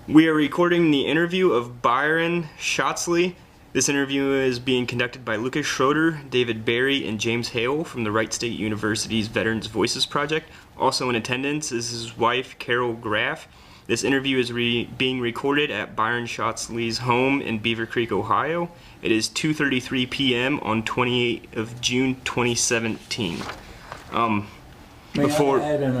We are recording the interview of Byron Shatzley. This interview is being conducted by Lucas Schroeder, David Barry, and James Hale from the Wright State University's Veterans Voices Project. Also in attendance is his wife, Carol Graff. This interview is being recorded at Byron Shatzley's home in Beaver Creek, Ohio. It is 2:33 p.m. on 28th of June 2017. May I add an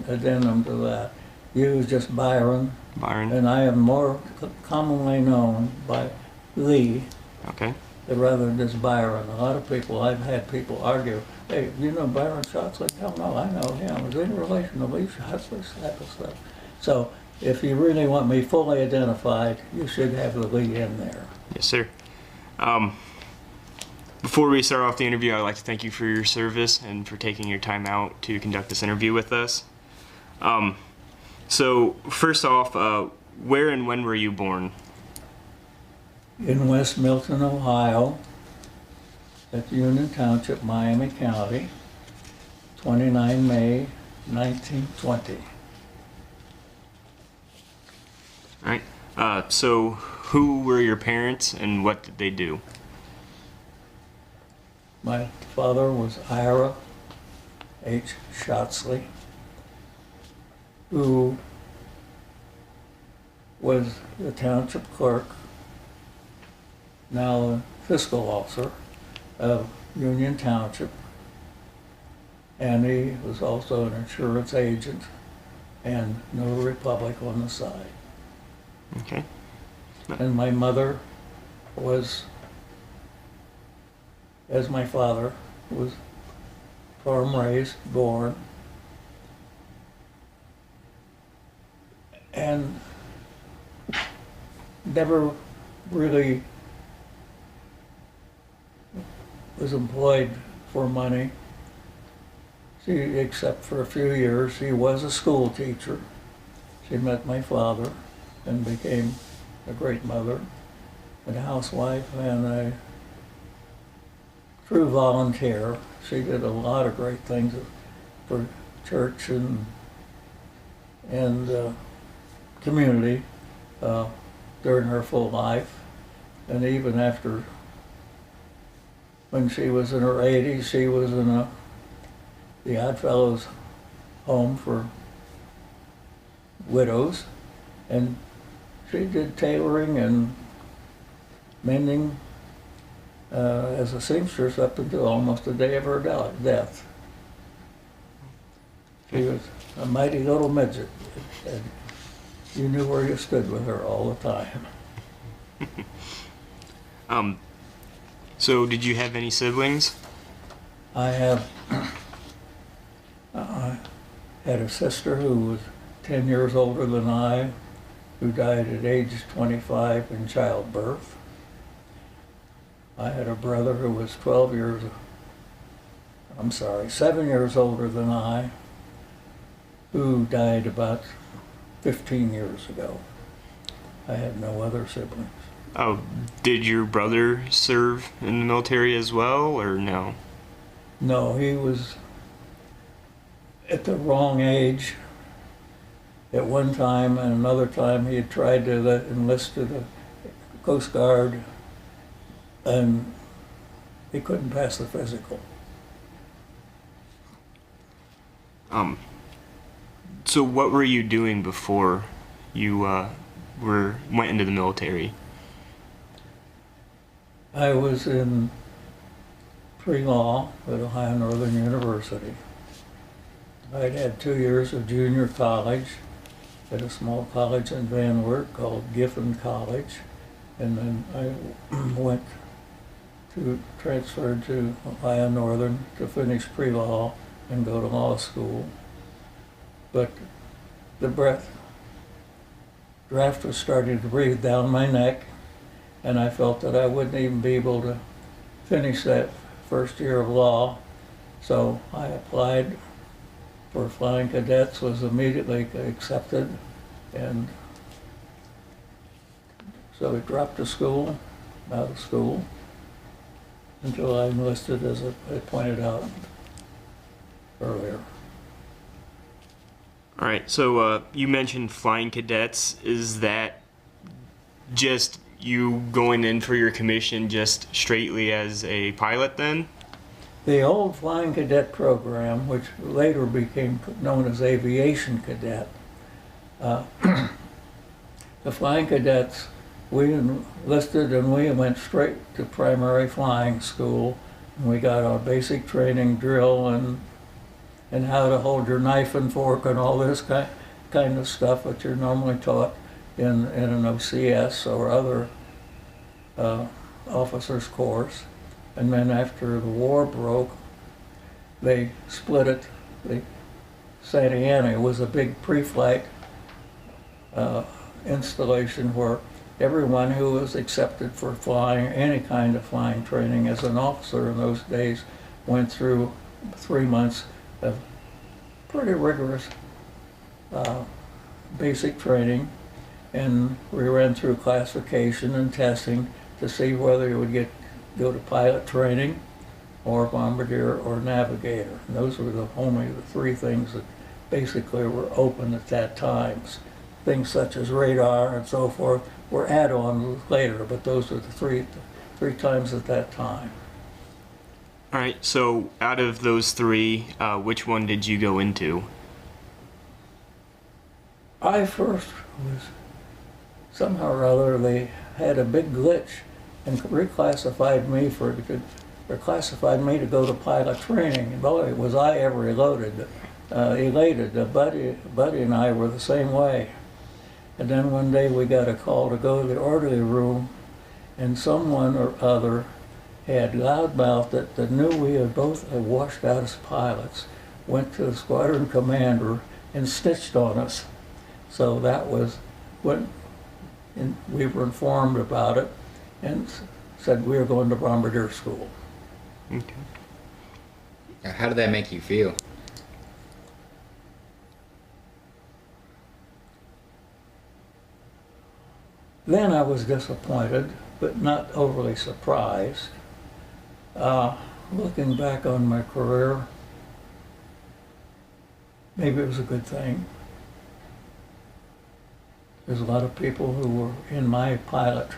addendum to that? You was just Byron. Byron. And I am more commonly known by Lee. Okay. Rather than just Byron. A lot of people, I've had people argue, hey, you know Byron Shatzley? Hell no, I know him. Is he in relation to Lee Shatzley? Type of stuff. So if you really want me fully identified, you should have the Lee in there. Yes, sir. Before we start off the interview, I'd like to thank you for your service and for taking your time out to conduct this interview with us. So first off, where and when were you born? In West Milton, Ohio, at Union Township, Miami County, 29 May 1920. All right. So who were your parents and what did they do? My father was Ira H. Shatzley, who was the township clerk, now a fiscal officer of Union Township, and he was also an insurance agent and notary public on the side. Okay. And my mother was, as my father, was farm raised, born, and never really was employed for money. She, except for a few years, she was a school teacher. She met my father and became a great mother and a housewife and a true volunteer. She did a lot of great things for church and community during her full life, and even after, when she was in her 80s, she was in the Oddfellows home for widows, and she did tailoring and mending as a seamstress up until almost the day of her death. She was a mighty little midget, and you knew where you stood with her all the time. So did you have any siblings? I have had a sister who was 10 years older than I, who died at age 25 in childbirth. I had a brother who was 7 years older than I, who died about 15 years ago. I had no other siblings. Oh, did your brother serve in the military as well, or no? No, he was at the wrong age at one time, and another time he had tried to enlist to the Coast Guard, and he couldn't pass the physical. So what were you doing before you went into the military? I was in pre-law at Ohio Northern University. I'd had 2 years of junior college at a small college in Van Wert called Giffen College, and then I transferred to Ohio Northern to finish pre-law and go to law school. But the draft was starting to breathe down my neck, and I felt that I wouldn't even be able to finish that first year of law. So I applied for flying cadets, was immediately accepted, and so I dropped out of school, until I enlisted, as I pointed out earlier. All right, so you mentioned flying cadets. Is that just you going in for your commission just straightly as a pilot then? The old flying cadet program, which later became known as aviation cadet, uh, the flying cadets, we enlisted and we went straight to primary flying school. And we got our basic training drill and how to hold your knife and fork and all this kind of stuff that you're normally taught in an OCS or other officers course. And then after the war broke, they split it. Santa Ana was a big pre-flight installation where everyone who was accepted for flying, any kind of flying training as an officer in those days, went through 3 months of pretty rigorous basic training. And we ran through classification and testing to see whether you would go to pilot training or bombardier or navigator. And those were only the three things that basically were open at that time. Things such as radar and so forth were add-ons later, but those were the three times at that time. All right, so out of those three, which one did you go into? I first was, somehow or other, they had a big glitch and reclassified me to go to pilot training. And boy, was I ever elated. Buddy and I were the same way. And then one day we got a call to go to the orderly room, and someone or other had loudmouthed that knew we had both washed out as pilots, went to the squadron commander and snitched on us. So that was when we were informed about it and said we were going to bombardier school. Okay. How did that make you feel? Then I was disappointed, but not overly surprised. Looking back on my career, maybe it was a good thing. There's a lot of people who were in my pilot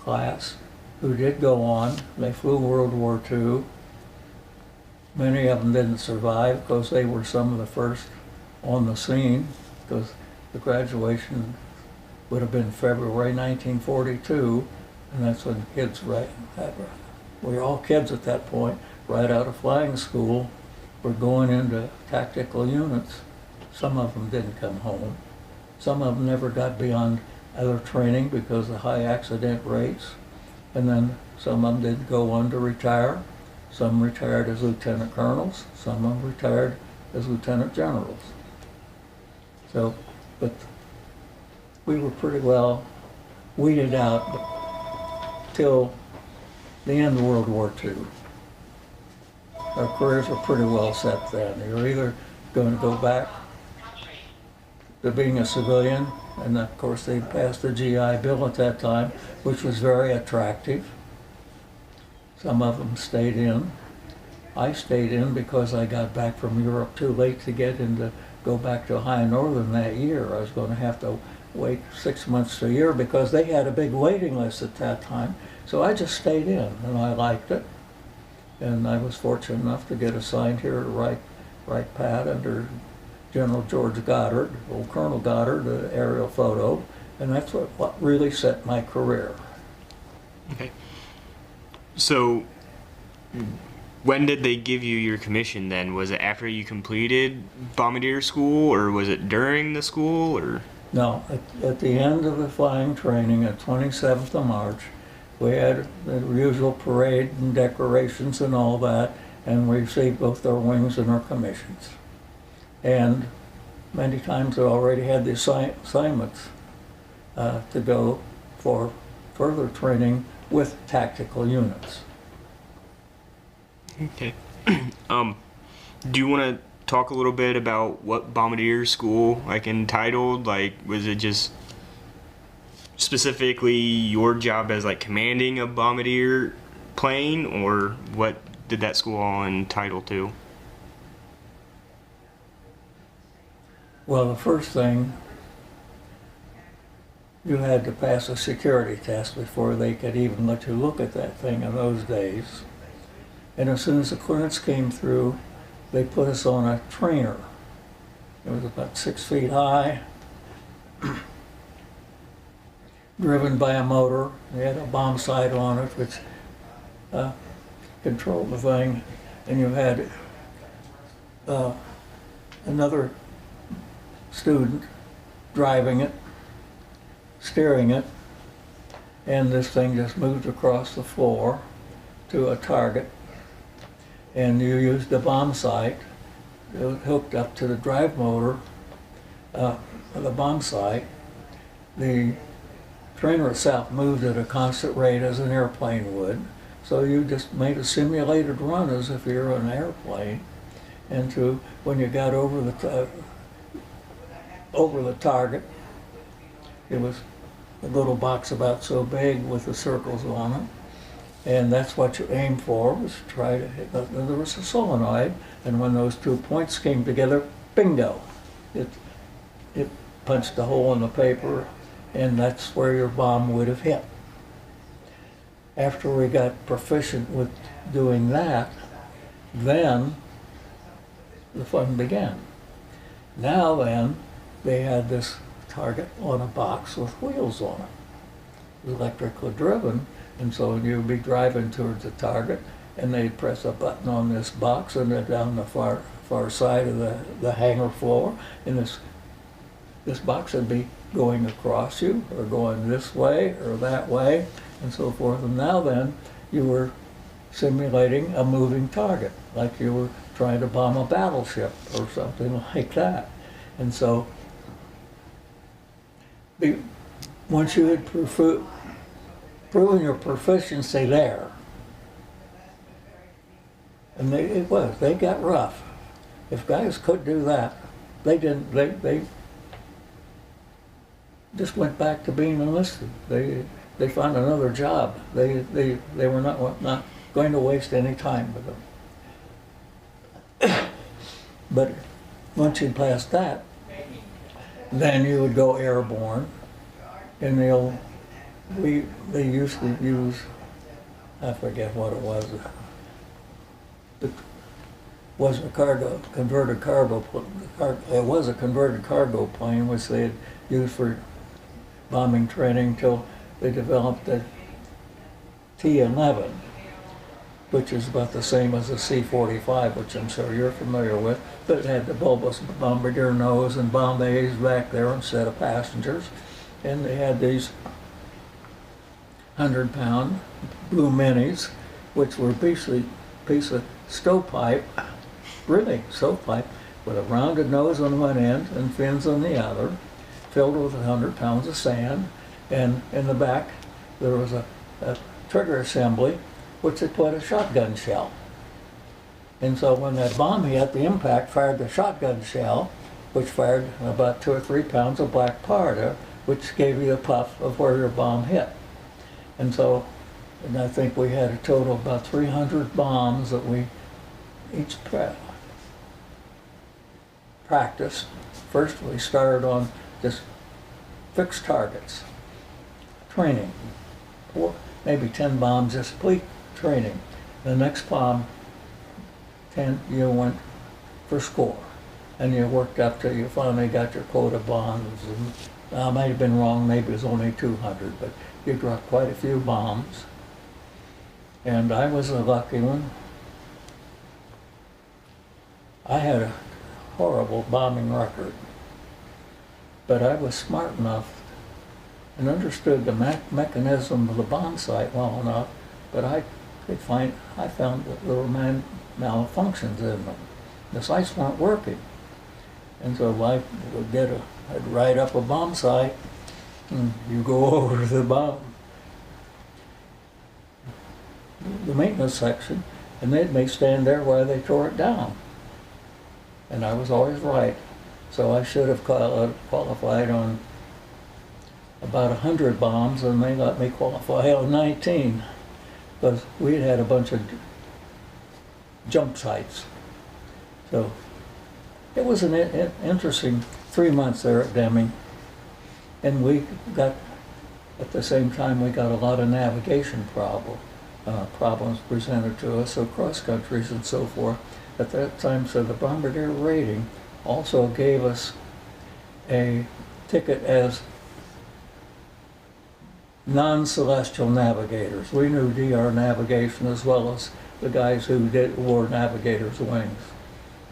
class who did go on. They flew World War II. Many of them didn't survive because they were some of the first on the scene, because the graduation would have been February 1942, and that's when kids, we were all kids at that point, right out of flying school, were going into tactical units. Some of them didn't come home. Some of them never got beyond other training because of high accident rates. And then some of them did go on to retire. Some retired as lieutenant colonels. Some of them retired as lieutenant generals. So, but we were pretty well weeded out till the end of World War II. Our careers were pretty well set then. You're either going to go back to being a civilian, and of course they passed the GI Bill at that time, which was very attractive. Some of them stayed in. I stayed in because I got back from Europe too late to go back to High Northern that year. I was going to have to wait 6 months to a year because they had a big waiting list at that time. So I just stayed in, and I liked it. And I was fortunate enough to get assigned here to write Pat under General George Goddard, old Colonel Goddard, aerial photo, and that's what really set my career. Okay. So, when did they give you your commission then? Was it after you completed bombardier school, or was it during the school, or? No, at the end of the flying training, at 27th of March, we had the usual parade and decorations and all that, and we received both our wings and our commissions. And many times I already had the assignments to go for further training with tactical units. Okay. Do you want to talk a little bit about what bombardier school, like entitled, like was it just specifically your job as like commanding a bombardier plane, or what did that school all entitle to? Well, the first thing, you had to pass a security test before they could even let you look at that thing in those days. And as soon as the clearance came through, they put us on a trainer. It was about 6 feet high, driven by a motor. They had a bomb sight on it, which controlled the thing. And you had another student driving it, steering it, and this thing just moved across the floor to a target. And you used the bomb sight. It was hooked up to the drive motor of the bomb sight. The trainer itself moved at a constant rate as an airplane would. So you just made a simulated run as if you were an airplane. And when you got over the target, it was a little box about so big with the circles on it. And that's what you aim for, was to try to hit. There was a solenoid, and when those 2 points came together, bingo! It punched a hole in the paper, and that's where your bomb would have hit. After we got proficient with doing that, then the fun began. Now then, they had this target on a box with wheels on it. It was electrically driven, and so you'd be driving towards the target, and they'd press a button on this box, and then down the far side of the hangar floor, and this box would be going across you, or going this way, or that way, and so forth. And now then, you were simulating a moving target, like you were trying to bomb a battleship, or something like that. And so, once you had proven your proficiency there, and they got rough. If guys could do that, they just went back to being enlisted. They found another job. They were not going to waste any time with them. But once you passed that, then you would go airborne, and they used to use, I forget what it was. It wasn't a converted cargo. It was a converted cargo plane, which they had used for bombing training until they developed the T-11, which is about the same as a C-45, which I'm sure you're familiar with, but it had the bulbous bombardier nose and bomb bays back there instead of passengers. And they had these 100-pound blue minis, which were basically a piece of stovepipe, really stovepipe, with a rounded nose on one end and fins on the other, filled with 100 pounds of sand. And in the back, there was a trigger assembly, which they put a shotgun shell. And so when that bomb hit, the impact fired the shotgun shell, which fired about 2 or 3 pounds of black powder, which gave you a puff of where your bomb hit. And so, and I think we had a total of about 300 bombs that we each practiced. First, we started on just fixed targets, training, maybe 10 bombs, just complete training. The next bomb, 10, you went for score. And you worked up till you finally got your quota bombs. And I might have been wrong, maybe it was only 200, but you dropped quite a few bombs. And I was a lucky one. I had a horrible bombing record, but I was smart enough and understood the mechanism of the bomb sight well enough, but I found that there were malfunctions in them. The sights weren't working. And so I would I'd write up a bomb sight, and you go over to the maintenance section, and they'd make stand there while they tore it down. And I was always right. So I should have qualified on about 100 bombs, and they let me qualify on 19, because we had a bunch of jump sites. So it was an interesting 3 months there at Deming, and we got, at the same time, we got a lot of navigation problems presented to us, so cross countries and so forth. At that time, so the Bombardier rating also gave us a ticket as non-celestial navigators. We knew DR navigation as well as the guys who wore navigators' wings.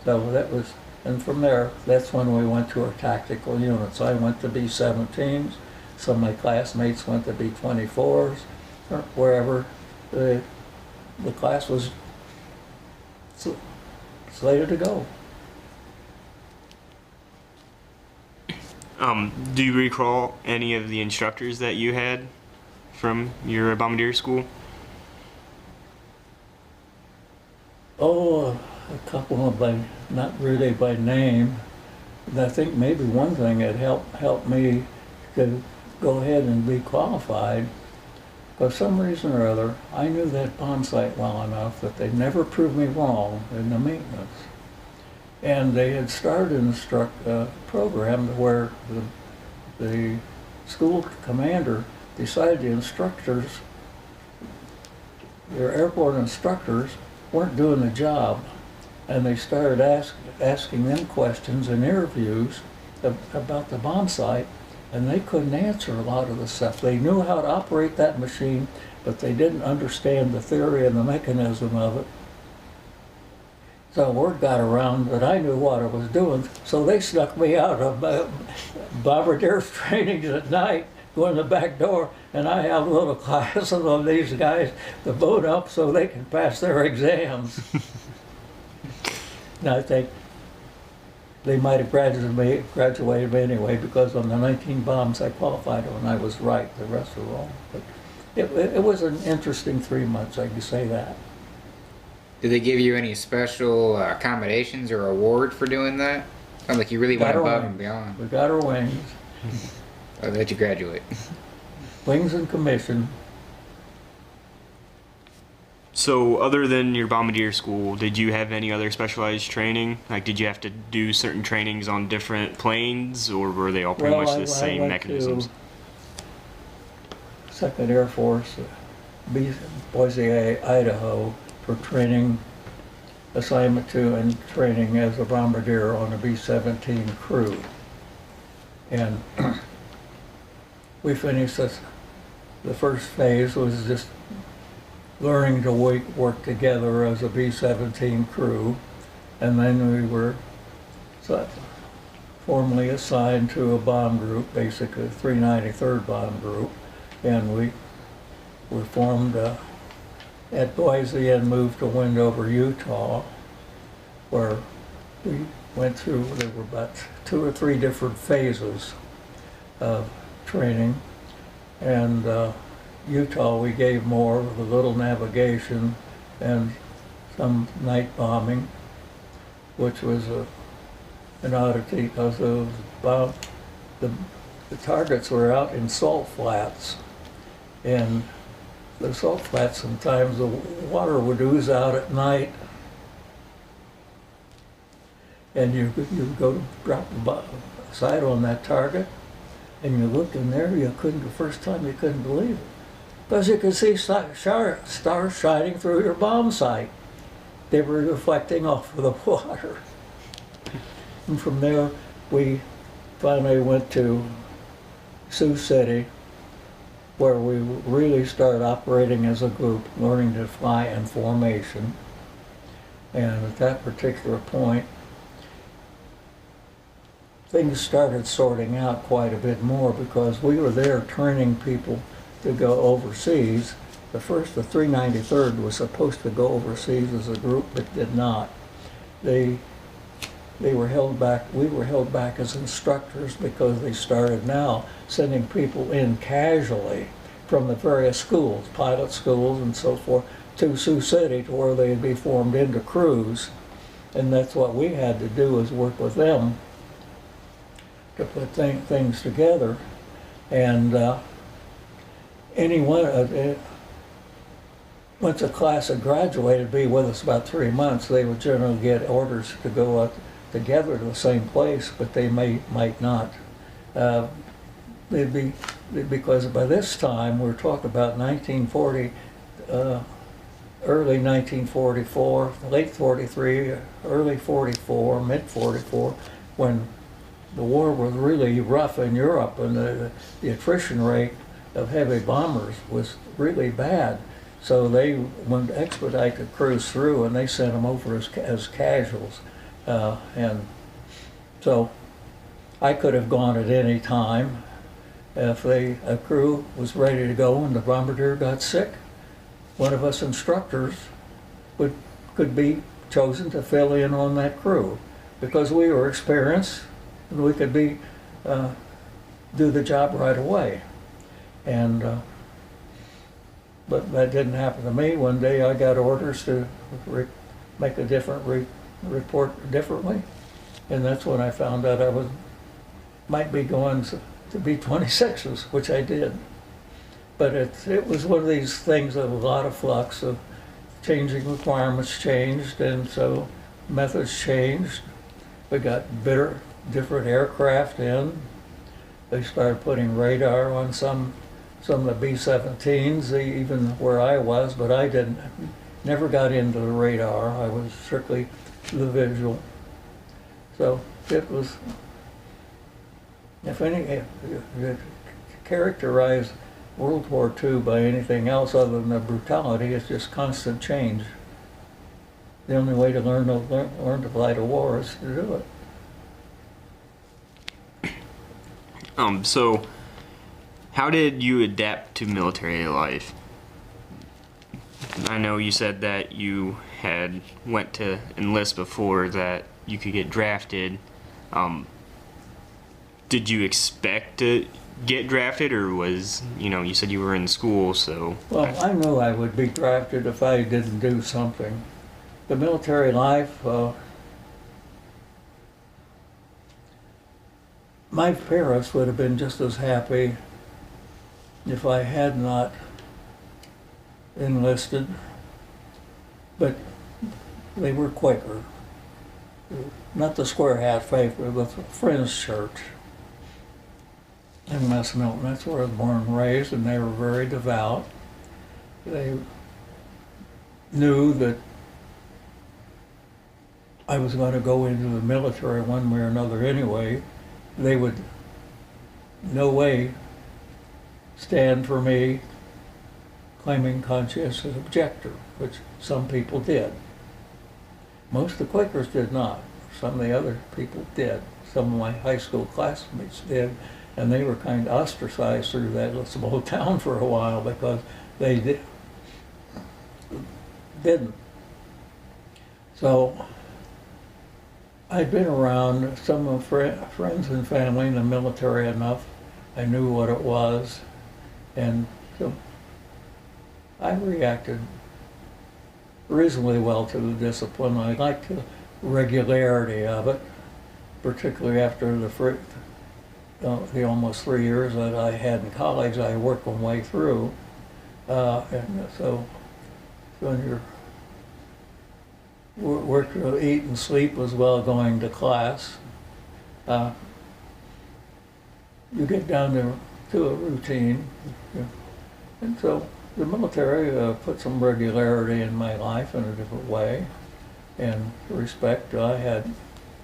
So that was, and from there, that's when we went to our tactical units. I went to B-17s, some of my classmates went to B-24s, or wherever the class was slated to go. Do you recall any of the instructors that you had from your bombardier school? Oh, a couple of not really by name. I think maybe one thing that helped me to go ahead and be qualified. For some reason or other, I knew that bomb site well enough that they never proved me wrong in the maintenance. And they had started a program where the school commander decided the instructors, their airborne instructors, weren't doing the job. And they started asking them questions in interviews about the bomb site, and they couldn't answer a lot of the stuff. They knew how to operate that machine, but they didn't understand the theory and the mechanism of it. So word got around that I knew what I was doing, so they snuck me out of bombardier trainings at night, go in the back door, and I have little classes on these guys to boot up so they can pass their exams. And I think they might have graduated me anyway, because on the 19 bombs I qualified and I was right, the rest were wrong. But it was an interesting 3 months, I can say that. Did they give you any special accommodations or award for doing that? Sounds like you really went above and beyond. We got our wings. I'll let you graduate. Wings and commission. So other than your bombardier school, did you have any other specialized training? Like, did you have to do certain trainings on different planes, or were they all pretty much the same mechanisms? Second Air Force, Boise, Idaho, for training, assignment to and training as a bombardier on a B-17 crew. And we finished this. The first phase was just learning to work together as a B-17 crew, and then we were formally assigned to a bomb group, basically 393rd Bomb Group, and we were formed at Boise and moved to Wendover, Utah, where we went through, there were about 2 or 3 different phases of training, and Utah, we gave more of a little navigation and some night bombing, which was an oddity because the targets were out in salt flats, and the salt flats, sometimes the water would ooze out at night, and you go to drop the sight on that target, and you looked in there, the first time you couldn't believe it. Because you could see stars shining through your bomb sight. They were reflecting off of the water. And from there, we finally went to Sioux City, where we really started operating as a group, learning to fly in formation. And at that particular point, things started sorting out quite a bit more, because we were there training people to go overseas. The 393rd was supposed to go overseas as a group, but did not. They were held back, we were held back as instructors, because they started now sending people in casually from the various schools, pilot schools and so forth, to Sioux City, to where they'd be formed into crews. And that's what we had to do, is work with them to put things together. And once a class had graduated, be with us about 3 months, they would generally get orders to go out together to the same place, but they might not. They'd be, because by this time we're talking about 1940, early 1944, late 43, early 44, mid 44, when the war was really rough in Europe, and the attrition rate of heavy bombers was really bad. So they wanted to expedite the crews through, and they sent them over as casuals. And so I could have gone at any time. If a crew was ready to go and the bombardier got sick, one of us instructors could be chosen to fill in on that crew, because we were experienced and we could do the job right away. And but that didn't happen to me. One day I got orders to make a different report differently, and that's when I found out I might be going to B-26s, which I did. But it was one of these things of a lot of flux, of changing requirements changed, and so methods changed. We got different aircraft in. They started putting radar on some of the B-17s, even where I was, but I never got into the radar. I was strictly the visual. So it was, if any, characterize World War II by anything else other than the brutality, it's just constant change. The only way to learn to fight a war is to do it. So how did you adapt to military life? I know you said that you had went to enlist before that you could get drafted. Did you expect to get drafted, or was, you said you were in school, so... Well, I knew I would be drafted if I didn't do something. The military life, my parents would have been just as happy if I had not enlisted, but they were Quaker. Not the square hat faith, but the Friends Church in West Milton. That's where I was born and raised, and they were very devout. They knew that I was going to go into the military one way or another anyway. They would no way stand for me claiming conscientious objector, which some people did. Most of the Quakers did not. Some of the other people did. Some of my high school classmates did, and they were kind of ostracized through that small town for a while because they didn't. So I'd been around some of friends and family in the military enough. I knew what it was, and so I reacted reasonably well to the discipline. I liked the regularity of it, particularly after the almost 3 years that I had in college. I worked my way through, and so when you're work to eat and sleep as well going to class, you get down to a routine. And so the military put some regularity in my life in a different way. And respect, I had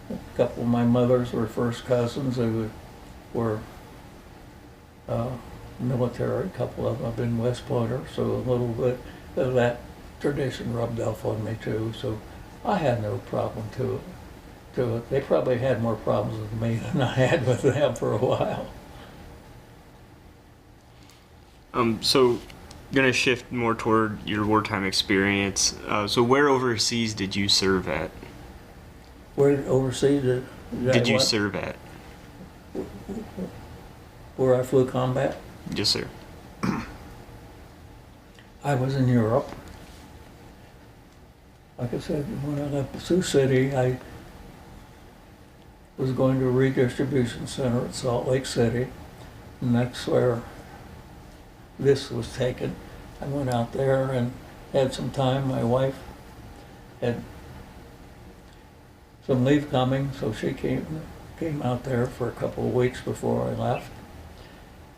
a couple of my mothers were first cousins who were military. A couple of them have been West Pointers, so a little bit of that tradition rubbed off on me too. So I had no problem to it. They probably had more problems with me than I had with them for a while. So gonna shift more toward your wartime experience. So where overseas did you serve at? Where overseas did you serve at? Where I flew combat? Yes, sir. I was in Europe. Like I said, when I left Sioux City, I was going to a redistribution center at Salt Lake City, and that's where this was taken. I went out there and had some time. My wife had some leave coming, so she came out there for a couple of weeks before I left.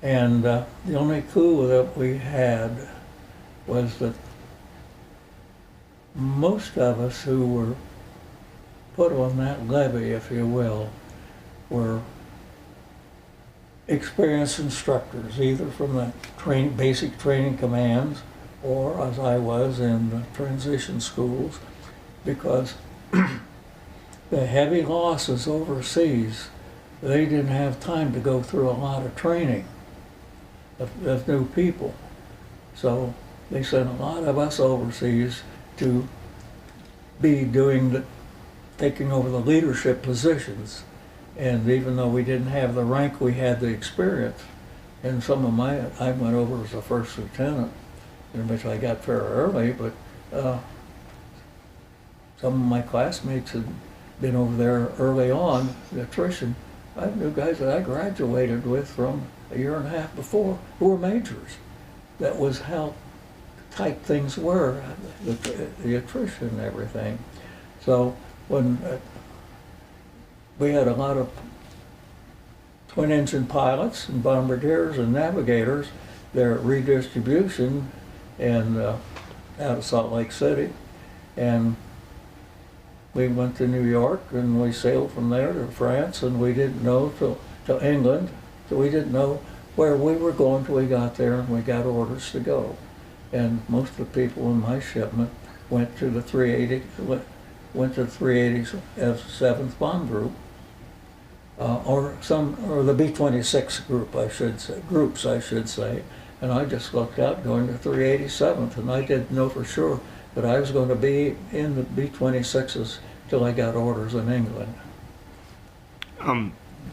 And the only clue that we had was that most of us who were put on that levee, if you will, were experienced instructors, either from the basic training commands or, as I was, in the transition schools, because the heavy losses overseas, they didn't have time to go through a lot of training of new people. So they sent a lot of us overseas to be taking over the leadership positions. And even though we didn't have the rank, we had the experience. And I went over as a first lieutenant, in which I got fair early, but some of my classmates had been over there early on, the attrition. I knew guys that I graduated with from a year and a half before who were majors. That was how tight things were, the attrition and everything. So when we had a lot of twin-engine pilots and bombardiers and navigators there at redistribution and out of Salt Lake City, and we went to New York and we sailed from there to France, and we didn't know till England, so we didn't know where we were going till we got there, and we got orders to go. And most of the people in my shipment went to the 380 as 7th Bomb Group, or the B-26 group, groups I should say. And I just lucked out going to 387th, and I didn't know for sure that I was going to be in the B-26s till I got orders in England.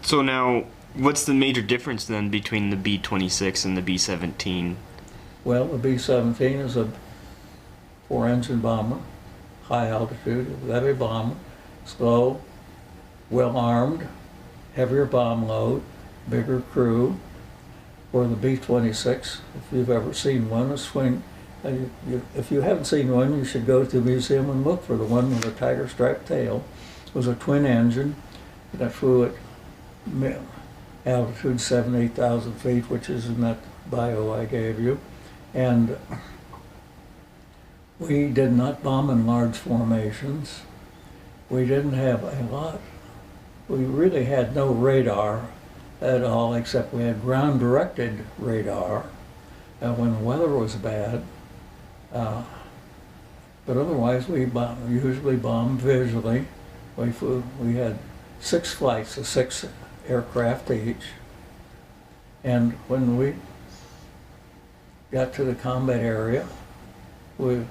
So now, what's the major difference then between the B-26 and the B-17? Well, the B-17 is a 4-engine bomber, high altitude, heavy bomber, slow, well armed, heavier bomb load, bigger crew. Or the B-26, if you've ever seen one, if you haven't seen one, you should go to the museum and look for the one with a tiger striped tail. It was a twin engine that flew at altitude 8,000 feet, which is in that bio I gave you. And we did not bomb in large formations. We didn't have a lot. We really had no radar at all, except we had ground-directed radar when the weather was bad. But otherwise, we usually bombed visually. We had 6 flights of 6 aircraft each. And when we got to the combat area, we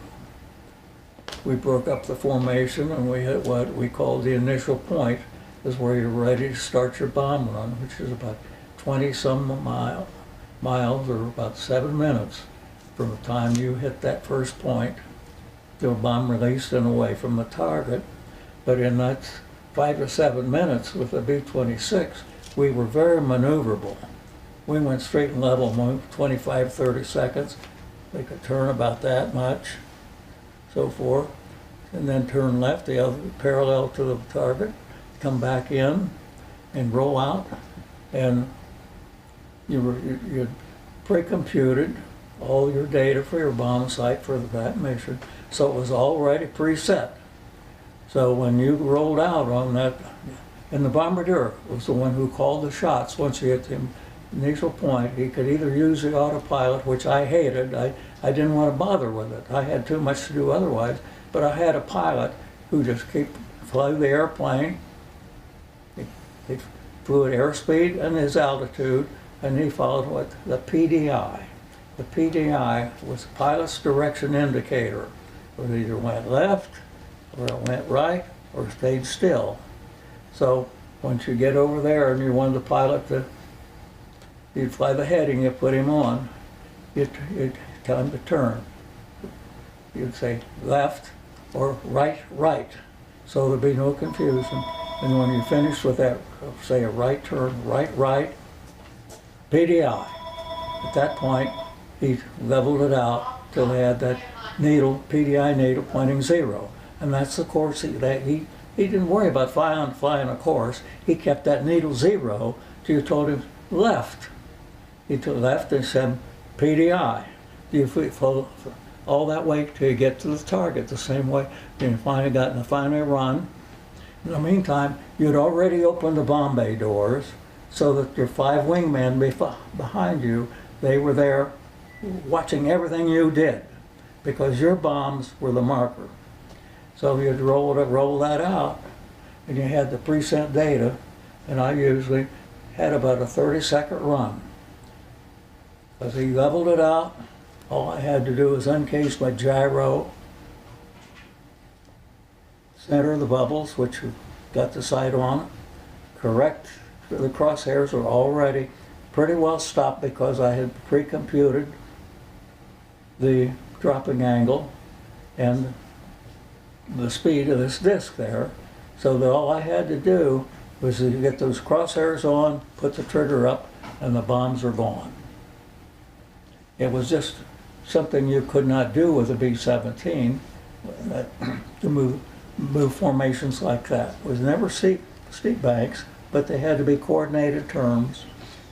broke up the formation, and we hit what we called the initial point, is where you're ready to start your bomb run, which is about 20-some miles, or about 7 minutes from the time you hit that first point to a bomb released and away from the target. But in that 5 to 7 minutes with the B-26, we were very maneuverable. We went straight and level, 25, 30 seconds. They could turn about that much, so forth, and then turn left, the other parallel to the target, come back in and roll out, and you pre-computed all your data for your bomb site for that mission, so it was already preset. So when you rolled out on that, and the bombardier was the one who called the shots once you hit the initial point. He could either use the autopilot, which I hated. I didn't want to bother with it. I had too much to do otherwise, but I had a pilot who just flew the airplane. He flew at airspeed and his altitude, and he followed what the PDI. The PDI was the pilot's direction indicator. It either went left, or it went right, or stayed still. So once you get over there and you wanted the pilot to, you'd fly the heading, you put him on, you'd tell him to turn. You'd say left or right, right, so there'd be no confusion. And when you finish with that, say a right turn, right, right, PDI. At that point, he leveled it out till they had that needle, PDI needle pointing 0. And that's the course that he he didn't worry about flying a course. He kept that needle zero till you told him left. He took left and said PDI. You follow all that way till you get to the target the same way. Then you finally run. In the meantime, you'd already opened the bomb bay doors so that your 5 wingmen behind you, they were there watching everything you did because your bombs were the marker. So you'd roll that out and you had the preset data, and I usually had about a 30-second run. Because he leveled it out, all I had to do was uncase my gyro, center the bubbles, which got the sight on, correct the crosshairs were already pretty well stopped because I had pre-computed the dropping angle and the speed of this disc there, so that all I had to do was to get those crosshairs on, put the trigger up, and the bombs were gone. It was just something you could not do with a B-17 to move formations like that. It was never steep banks, but they had to be coordinated terms.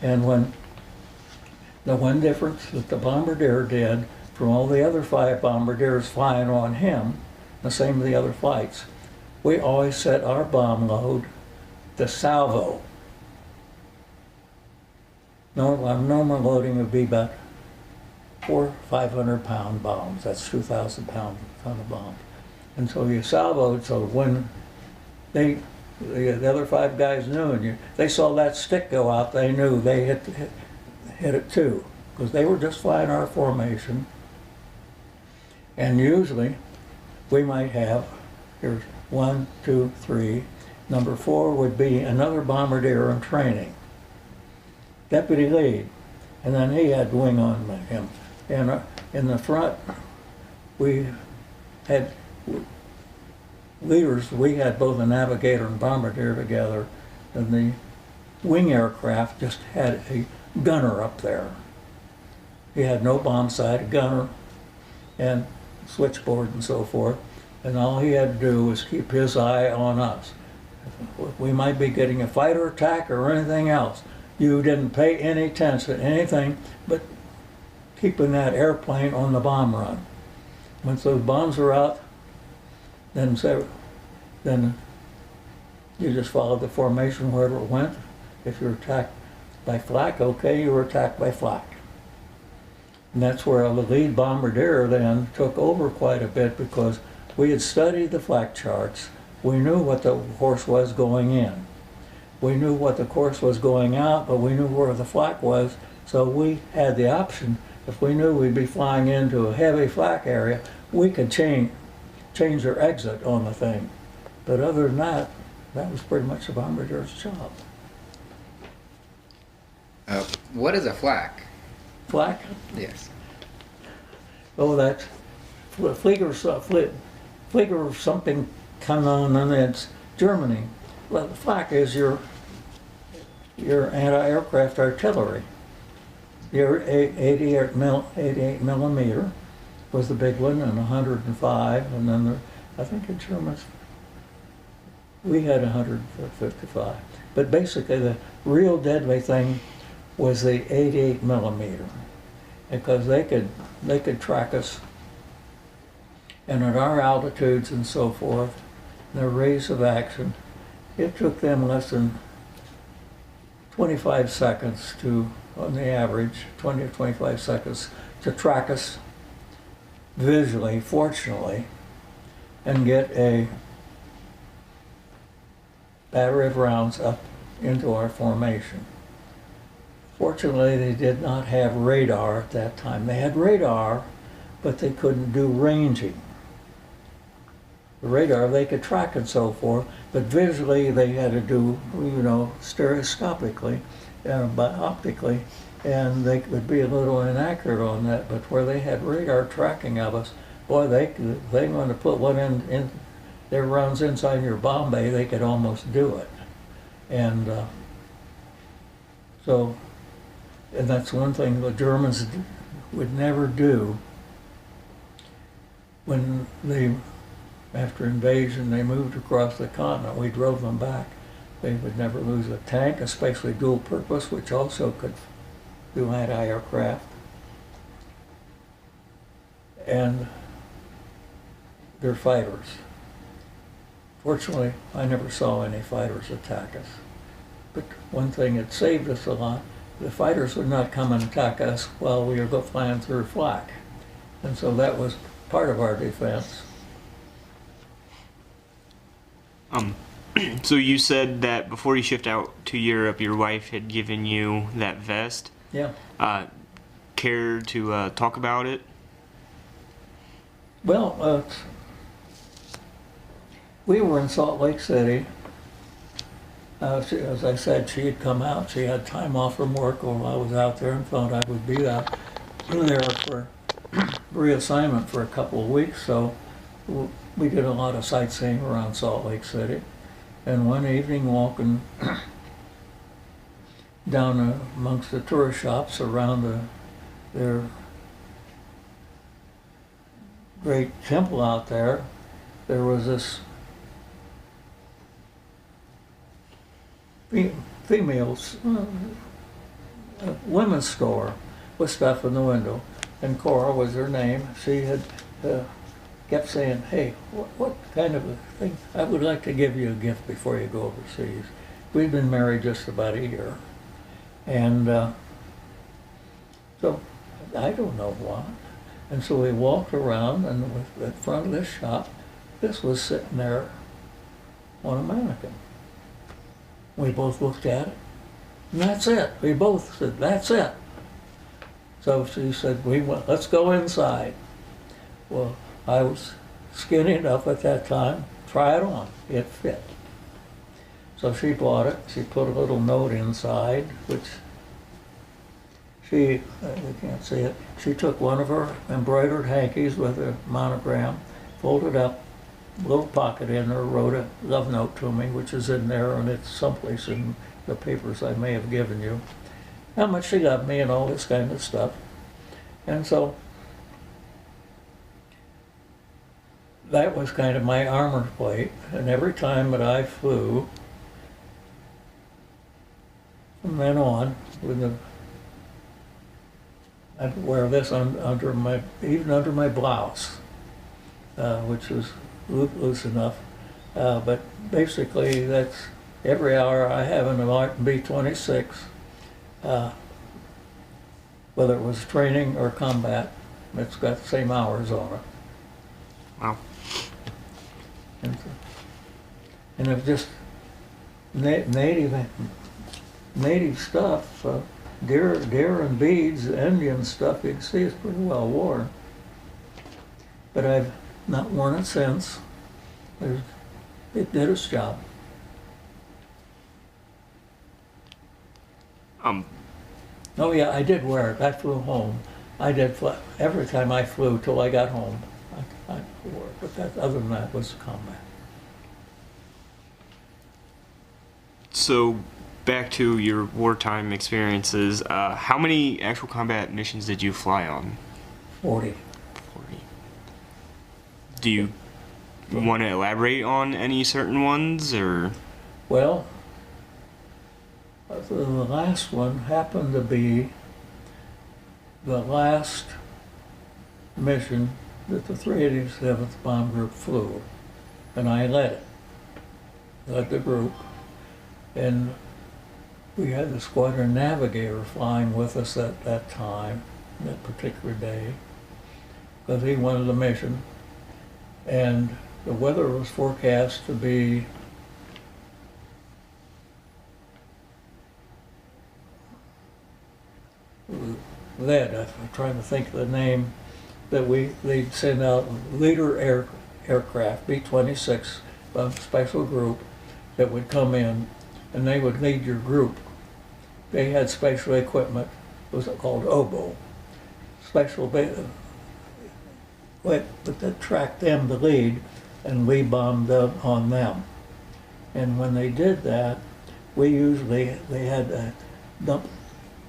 And when the one difference that the bombardier did from all the other 5 bombardiers flying on him, the same with the other flights, we always set our bomb load to salvo. Normal loading would be about 400 or 500-pound bombs. That's 2,000 pound of bomb. And so you salvoed, so when the other 5 guys knew, and they saw that stick go out, they knew they hit it too, because they were just flying our formation. And usually we might have, here's 1, 2, 3. Number 4 would be another bombardier in training, deputy lead, and then he had wing on him. And in the front, we had leaders. We had both a navigator and bombardier together, and the wing aircraft just had a gunner up there. He had no bomb sight, a gunner, and switchboard and so forth, and all he had to do was keep his eye on us. We might be getting a fighter attack or anything else. You didn't pay any attention to anything but keeping that airplane on the bomb run. Once those bombs were out, then you just followed the formation wherever it went. If you were attacked by flak, okay, you were attacked by flak. And that's where the lead bombardier then took over quite a bit, because we had studied the flak charts. We knew what the course was going in. We knew what the course was going out, but we knew where the flak was, so we had the option. If we knew we'd be flying into a heavy flak area, we could change their exit on the thing. But other than that, that was pretty much the bombardier's job. What is a flak? Flak? Yes. Oh, that's Flieger something come on, and it's Germany. Well, the flak is your anti-aircraft artillery. Your 88 millimeter was the big one, and 105, and then I think the Germans, we had 155. But basically, the real deadly thing was the 88 millimeter, because they could track us, and at our altitudes and so forth, their rates of action, it took them less than 25 seconds to, on the average, 20 to 25 seconds to track us visually, fortunately, and get a battery of rounds up into our formation. Fortunately, they did not have radar at that time. They had radar, but they couldn't do ranging. The radar, they could track and so forth, but visually they had to do, stereoscopically, optically, and they could be a little inaccurate on that. But where they had radar tracking of us, boy, they wanted to put one in their runs inside your bomb bay, they could almost do it. And and that's one thing the Germans would never do when they After invasion, they moved across the continent. We drove them back. They would never lose a tank, especially dual purpose, which also could do anti-aircraft. And they're fighters. Fortunately, I never saw any fighters attack us. But one thing that saved us a lot, the fighters would not come and attack us while we were flying through flak. And so that was part of our defense. So you said that before you shipped out to Europe, your wife had given you that vest. Yeah. Care to talk about it? Well, we were in Salt Lake City. As I said, she had come out. She had time off from work while I was out there and thought I would be there for reassignment for a couple of weeks. So we did a lot of sightseeing around Salt Lake City. And one evening, walking down amongst the tourist shops around their great temple out there, there was this females, women's store with stuff in the window. And Cora was her name. She had kept saying, hey, what kind of a thing? I would like to give you a gift before you go overseas. We'd been married just about a year. And so I don't know what. And so we walked around, and with in front of this shop, this was sitting there on a mannequin. We both looked at it, and that's it. We both said, that's it. So she said, let's go inside. Well, I was skinny enough at that time, try it on. It fit. So she bought it. She put a little note inside, which you can't see it. She took one of her embroidered hankies with a monogram, folded up, a little pocket in there, wrote a love note to me, which is in there, and it's someplace in the papers I may have given you. How much she loved me and all this kind of stuff. And so that was kind of my armor plate. And every time that I flew, from then on, I'd wear this under my blouse, which was loose enough. But basically, that's every hour I have in a B-26, whether it was training or combat, it's got the same hours on it. Wow. And it was just native stuff, deer and beads, Indian stuff. You can see it's pretty well worn. But I've not worn it since. It did its job. Oh yeah, I did wear it. I flew home. I did fly every time I flew till I got home. I wore it, but other than that was combat. So, back to your wartime experiences, how many actual combat missions did you fly on? 40. 40. Do you want to elaborate on any certain ones, or? Well, the last one happened to be the last mission that the 387th Bomb Group flew, and I led the group, and we had the squadron navigator flying with us at that time, that particular day, because he wanted the mission, and the weather was forecast to be lead. I'm trying to think of the name that they'd send out leader aircraft, B-26, a special group that would come in, and they would lead your group. They had special equipment, it was called oboe, special, but that tracked them to lead, and we bombed on them. And when they did that, they had to dump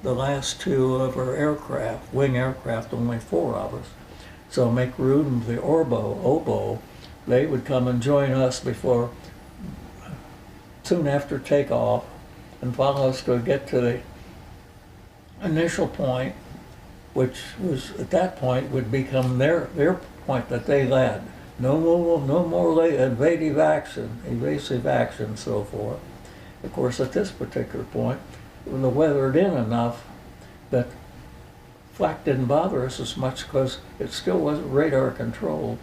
the last two of our aircraft, wing aircraft, only 4 of us. So make room for the oboe they would come and join us soon after takeoff, and follow us to get to the initial point, which was at that point would become their point that they led. No more evasive action, so forth. Of course, at this particular point, the weather had in enough that flak didn't bother us as much because it still wasn't radar controlled.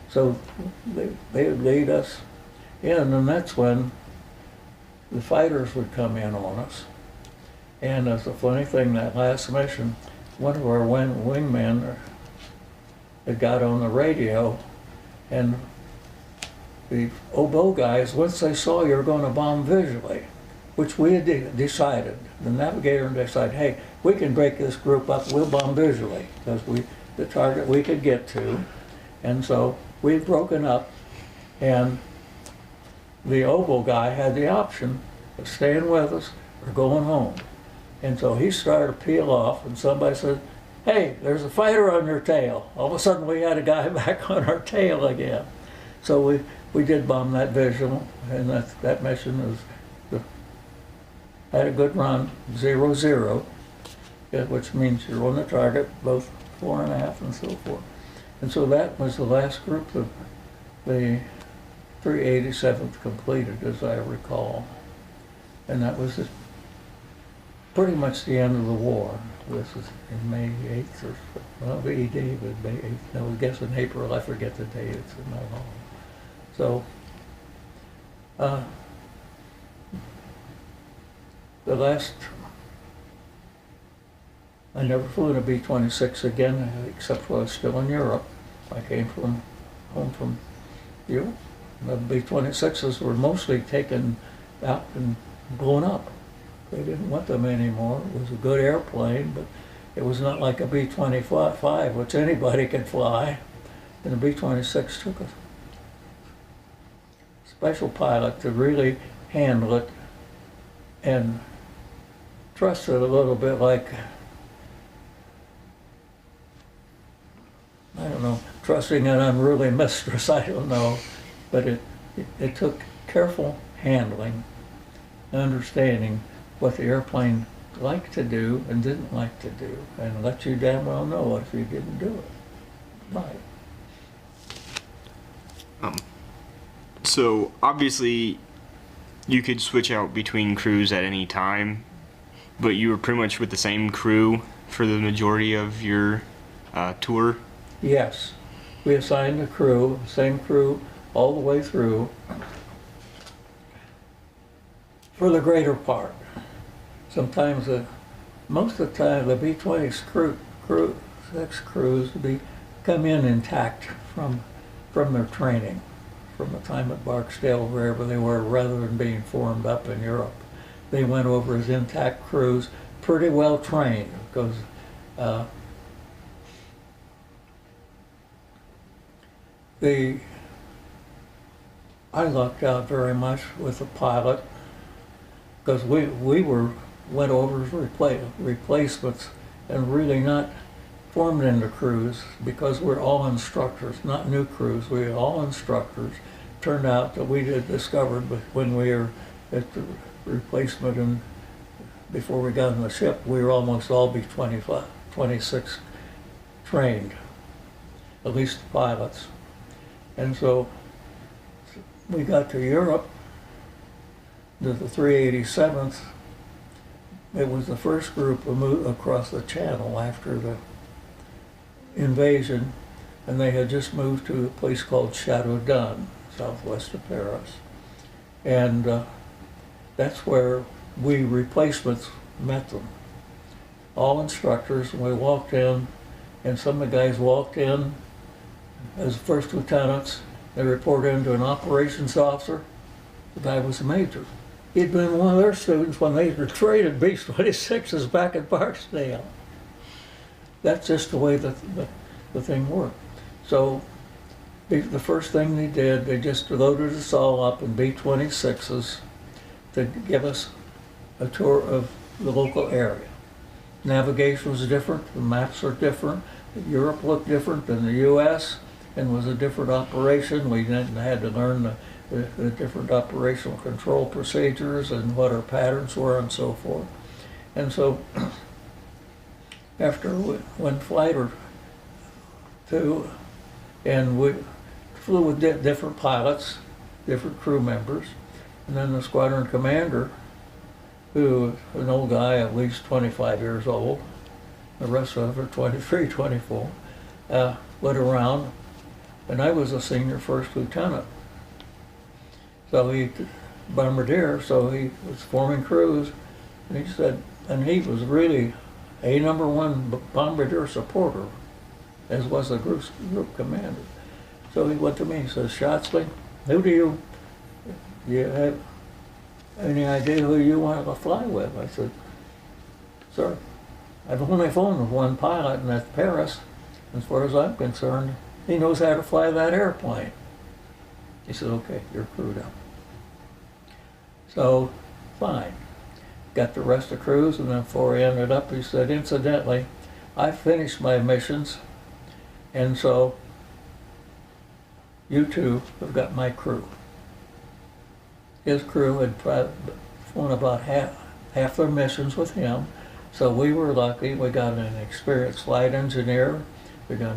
So they would lead us in, and that's when the fighters would come in on us. And as a funny thing, that last mission, one of our wingmen had got on the radio, and the oboe guys, once they saw you were going to bomb visually, which we had decided, the navigator decided, hey, we can break this group up, we'll bomb visually, because the target we could get to. And so we'd broken up, and the oboe guy had the option of staying with us or going home. And so he started to peel off, and somebody said, hey, there's a fighter on your tail. All of a sudden we had a guy back on our tail again. So we did bomb that visual, and that mission had a good run, 0-0, which means you're on the target, both 4.5 and so forth. And so that was the last group of the 387th completed, as I recall. And that was pretty much the end of the war. This was in May 8th, or, well, the ED was May 8th. No, I guess in April, I forget the date, it's not long. So, the last, I never flew in a B-26 again, except when I was still in Europe. I came home from Europe. The B-26s were mostly taken out and blown up. They didn't want them anymore. It was a good airplane, but it was not like a B-25, which anybody could fly. And the B-26 took a special pilot to really handle it and trust it a little bit like, I don't know, trusting an unruly mistress, I don't know. But it took careful handling and understanding what the airplane liked to do and didn't like to do, and let you damn well know if you didn't do it right. So obviously you could switch out between crews at any time, but you were pretty much with the same crew for the majority of your tour? Yes, we assigned a crew, same crew all the way through for the greater part. Sometimes, most of the time, the B-26 crews come in intact from their training, from the time at Barksdale, wherever they were, rather than being formed up in Europe. They went over as intact crews, pretty well trained, because I lucked out very much with the pilot, because we went over as replacements and really not formed into crews, because we're all instructors, not new crews. We're all instructors. Turned out that we had discovered when we were at the replacement and before we got on the ship, we were almost all B-26 trained, at least the pilots. And so we got to Europe, to the 387th. It was the first group to move across the channel after the invasion, and they had just moved to a place called Chateaudun, southwest of Paris. And that's where we replacements met them. All instructors, and we walked in, and some of the guys walked in as first lieutenants. They reported into an operations officer. The guy was a major. He'd been one of their students when they retreated B-26s back at Barksdale. That's just the way the thing worked. So the first thing they did, they just loaded us all up in B-26s to give us a tour of the local area. Navigation was different, the maps are different, Europe looked different than the US, and was a different operation. We then had to learn the different operational control procedures and what our patterns were and so forth. And so after one flight or two, and we flew with different pilots, different crew members, and then the squadron commander, who was an old guy, at least 25 years old, the rest of them are 23, 24, went around, and I was a senior first lieutenant. So he, bombardier, so he was forming crews, and he said, and he was really a #1 bombardier supporter, as was the group commander. So he went to me and says, Shatzley, do you have any idea who you want to fly with? I said, sir, I've only flown with one pilot, and that's Paris. As far as I'm concerned, he knows how to fly that airplane. He said, okay, you're crewed up. So, fine. Got the rest of the crews, and then before he ended up, he said, incidentally, I finished my missions, and so you two have got my crew. His crew had flown about half their missions with him, so we were lucky. We got an experienced flight engineer. We got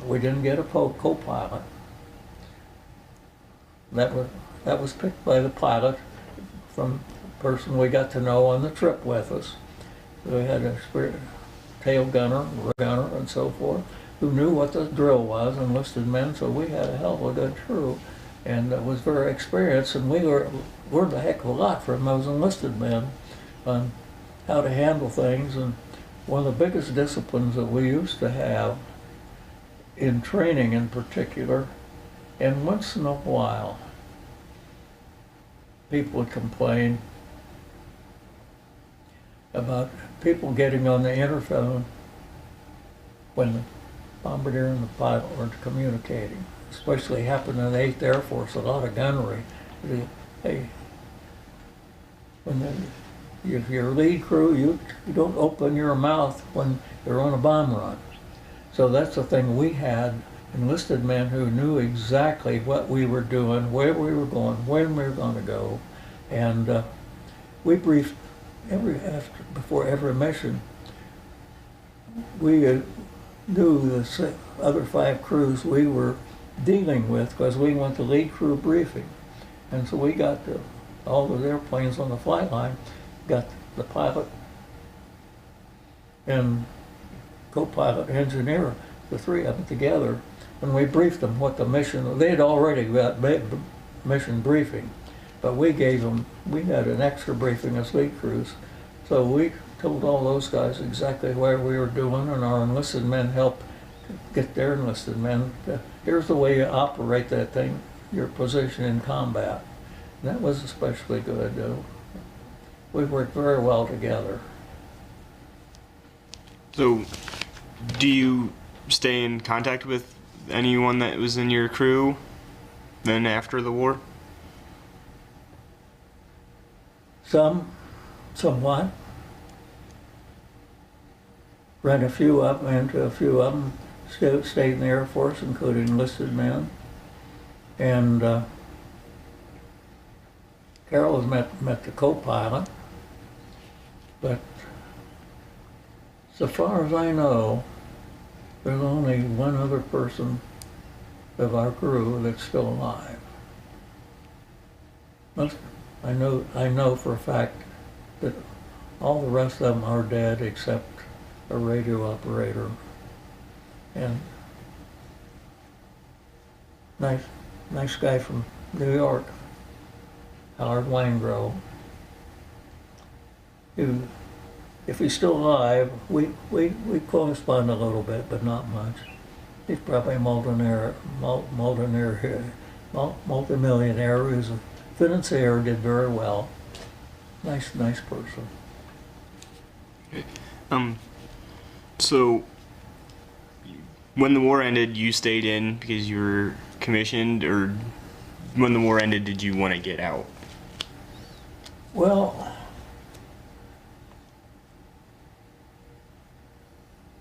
we didn't get a co-pilot. That was picked by the pilot from the person we got to know on the trip with us. We had a tail gunner, and so forth, who knew what the drill was, enlisted men, so we had a hell of a good crew, and was very experienced, and we learned a heck of a lot from those enlisted men on how to handle things. And one of the biggest disciplines that we used to have in training in particular, and once in a while people would complain about people getting on the interphone when the bombardier and the pilot weren't communicating. Especially happened in the 8th Air Force, a lot of gunnery. Hey, when your lead crew, you don't open your mouth when you're on a bomb run. So that's the thing. We had enlisted men who knew exactly what we were doing, where we were going, when we were going to go, and we briefed before every mission. We knew the other 5 crews we were dealing with because we went to lead crew briefing, and so we got all the airplanes on the flight line, got the pilot and co-pilot engineer, the 3 of them together, and we briefed them what the mission. They had already got mission briefing, but we had an extra briefing as lead crews, so we told all those guys exactly where we were doing, and our enlisted men helped get their enlisted men. Here's the way you operate that thing, your position in combat. And that was especially good. We worked very well together. So, do you stay in contact with anyone that was in your crew then after the war? Somewhat. Ran a few up into a few of them. Stayed in the Air Force, including enlisted men. And Carol has met the co-pilot, but so far as I know, there's only one other person of our crew that's still alive. I know for a fact that all the rest of them are dead except a radio operator. And nice guy from New York, Howard Weingrove. Who, if he's still alive, we correspond a little bit, but not much. He's probably a multimillionaire who's a financier, did very well. Nice person. So when the war ended, you stayed in because you were commissioned, or when the war ended, did you want to get out? Well,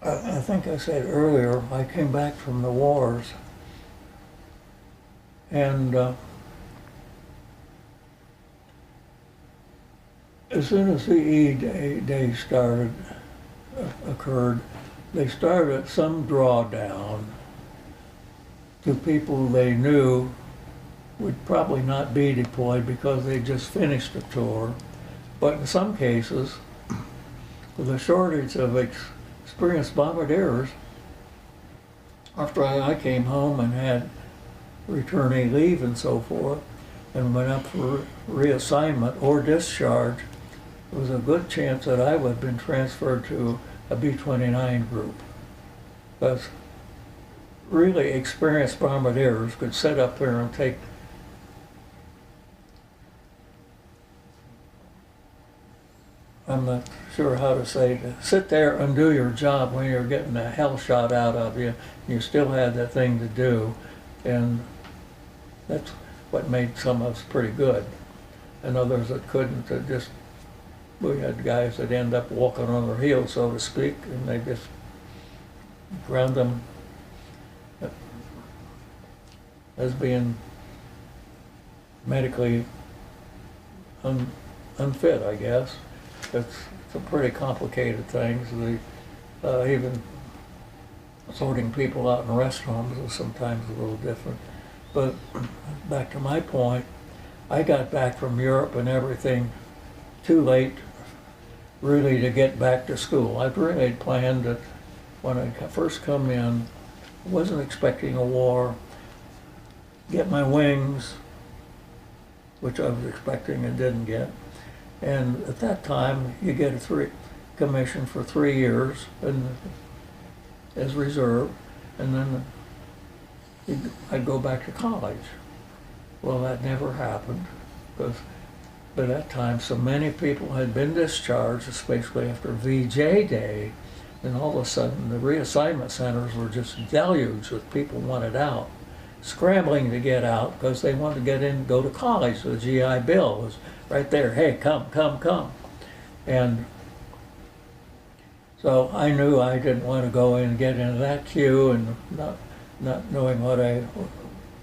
I think I said earlier, I came back from the wars, and as soon as the E-Day occurred, they started some drawdown to people they knew would probably not be deployed because they just finished a tour. But in some cases, with a shortage of experienced bombardiers, after I came home and had returnee leave and so forth, and went up for reassignment or discharge, there was a good chance that I would have been transferred to a B-29 group. Because really experienced bombardiers could sit up there and take I'm not sure how to say it. Sit there and do your job when you're getting the hell shot out of you. You still had that thing to do, and that's what made some of us pretty good. And others that couldn't, we had guys that end up walking on their heels, so to speak, and they just ground them as being medically unfit, I guess. It's a pretty complicated thing. Even sorting people out in restrooms is sometimes a little different. But back to my point, I got back from Europe and everything too late really to get back to school. I'd really planned that when I first come in, I wasn't expecting a war, get my wings, which I was expecting and didn't get. And at that time, you get a commission for 3 years and as reserve, and then I'd go back to college. Well, that never happened because by that time, so many people had been discharged, especially after VJ Day, and all of a sudden the reassignment centers were just deluged with people wanted out, scrambling to get out because they wanted to get in and go to college. The GI Bill was right there. Hey, come, come, come. And so I knew I didn't want to go in and get into that queue and not knowing what I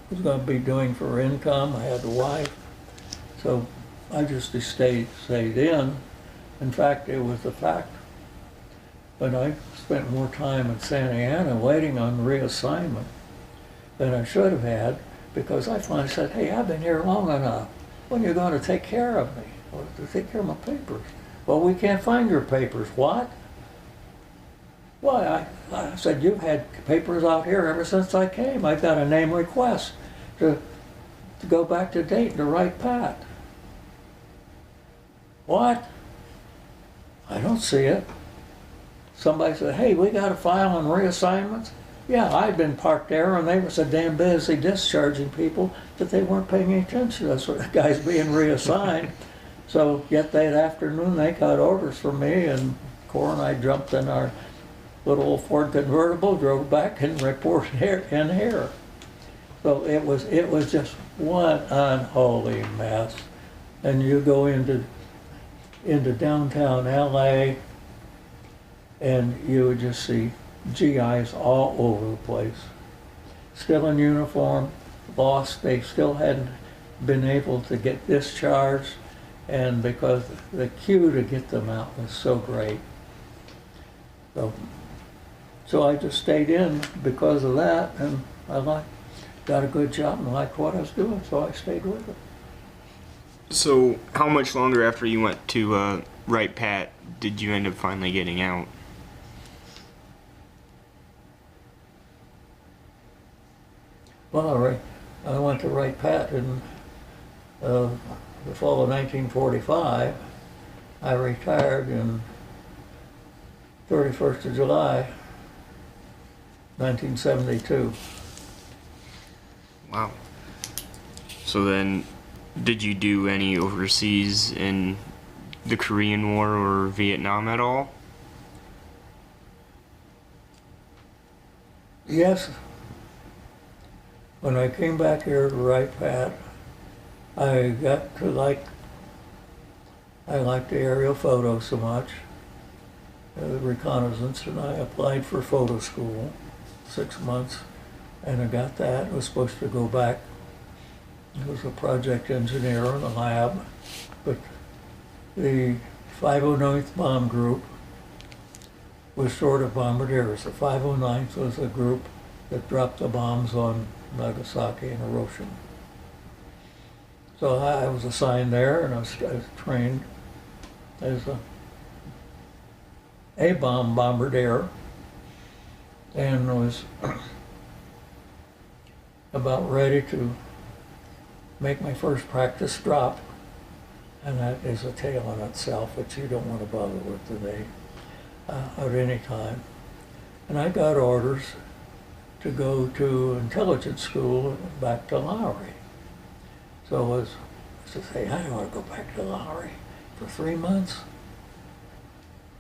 was going to be doing for income. I had a wife. So I just stayed in. In fact, it was the fact that I spent more time in Santa Ana waiting on reassignment than I should have had, because I finally said, hey, I've been here long enough. When are you going to take care of me? Or to take care of my papers? Well, we can't find your papers. What? Why, I said, you've had papers out here ever since I came. I've got a name request to go back to Dayton to write Pat. What? I don't see it. Somebody said, hey, we got a file on reassignments. Yeah, I'd been parked there and they were so damn busy discharging people that they weren't paying any attention to us guys being reassigned. So yet that afternoon they got orders from me, and Cora and I jumped in our little old Ford convertible, drove back and reported in here. So it was just one unholy mess. And you go into downtown LA and you would just see GIs all over the place. Still in uniform, lost, they still hadn't been able to get discharged, and because the queue to get them out was so great. So I just stayed in because of that, and I got a good job and liked what I was doing, so I stayed with it. So how much longer after you went to Wright Pat did you end up finally getting out? Well, I went to Wright Pat in the fall of 1945. I retired in 31st of July, 1972. Wow. So then, did you do any overseas in the Korean War or Vietnam at all? Yes. When I came back here to Wright Pat, I liked the aerial photos so much. reconnaissance, and I applied for photo school, 6 months, and I got that. I was supposed to go back. I was a project engineer in the lab, but the 509th Bomb Group was short of bombardiers. The 509th was a group that dropped the bombs on Nagasaki and Hiroshima. So I was assigned there, and I was trained as a A-bomb bombardier, and was about ready to make my first practice drop, and that is a tale in itself, which you don't want to bother with today at any time. And I got orders to go to intelligence school back to Lowry. So I was to say, I don't want to go back to Lowry for 3 months.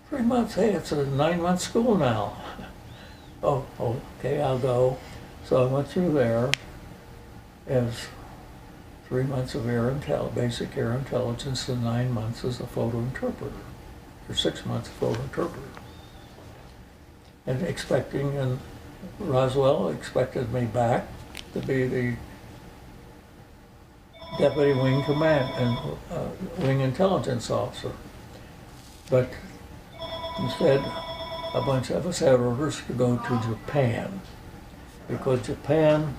3 months, hey, it's a 9-month school now. Oh, okay, I'll go. So I went through there as 3 months of basic air intelligence, and 9 months as a photo interpreter, or 6 months photo interpreter. And Roswell expected me back to be the deputy wing command and wing intelligence officer. But instead, a bunch of us had orders to go to Japan, because Japan,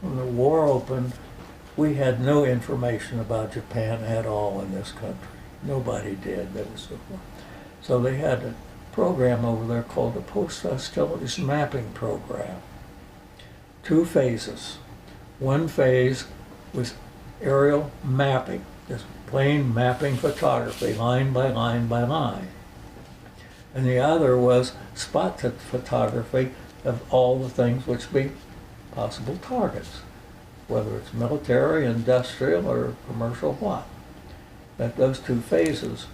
when the war opened, we had no information about Japan at all in this country. Nobody did. So they had a program over there called the Post-Hostilities Mapping Program. 2 phases. One phase was aerial mapping, just plain mapping photography, line by line by line. And the other was spot photography of all the things which be possible targets, whether it's military, industrial, or commercial what. Those 2 phases.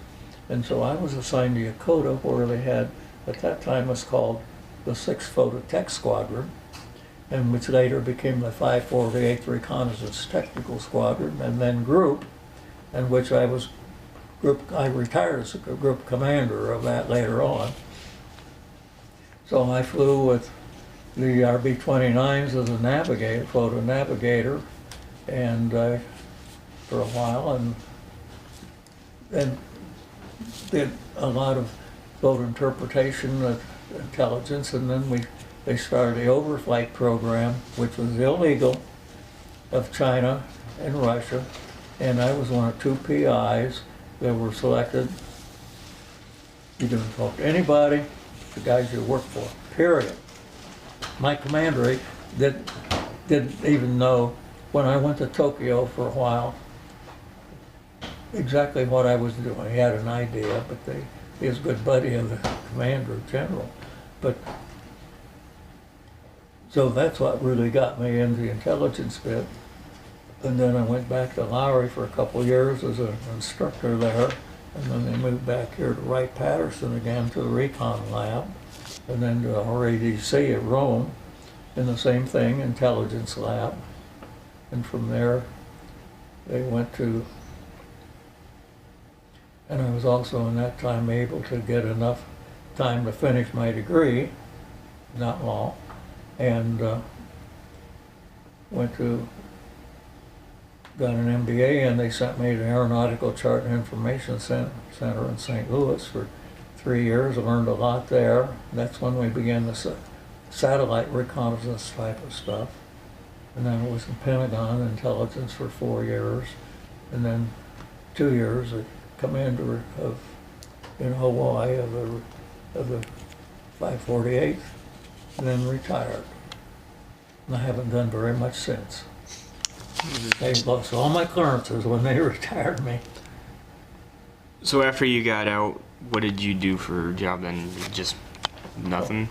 And so I was assigned to Yokota, where they had, at that time was called the 6th Photo Tech Squadron, and which later became the 548th Reconnaissance Technical Squadron, and then group, and which I retired as a group commander of that later on. So I flew with the RB-29s as a navigator, photo navigator, and for a while, and then did a lot of photo interpretation intelligence, and then they started the overflight program, which was illegal, of China and Russia, and I was one of 2 PIs that were selected. You didn't talk to anybody, the guys you work for, period. My commander didn't even know, when I went to Tokyo for a while, exactly what I was doing. He had an idea, but he was a good buddy of the commander general. But so that's what really got me into the intelligence bit. And then I went back to Lowry for a couple of years as an instructor there, and then they moved back here to Wright-Patterson again to the recon lab, and then to RADC at Rome in the same thing, intelligence lab. And from there they went to, and I was also in that time able to get enough time to finish my degree, not law, and got an MBA, and they sent me to Aeronautical Chart and Information Center in St. Louis for 3 years. I learned a lot there. That's when we began the satellite reconnaissance type of stuff. And then I was in Pentagon intelligence for 4 years, and then 2 years as commander in Hawaii of the 548th, and then retired. And I haven't done very much since. They lost all my clearances when they retired me. So after you got out, what did you do for a job then? Just nothing?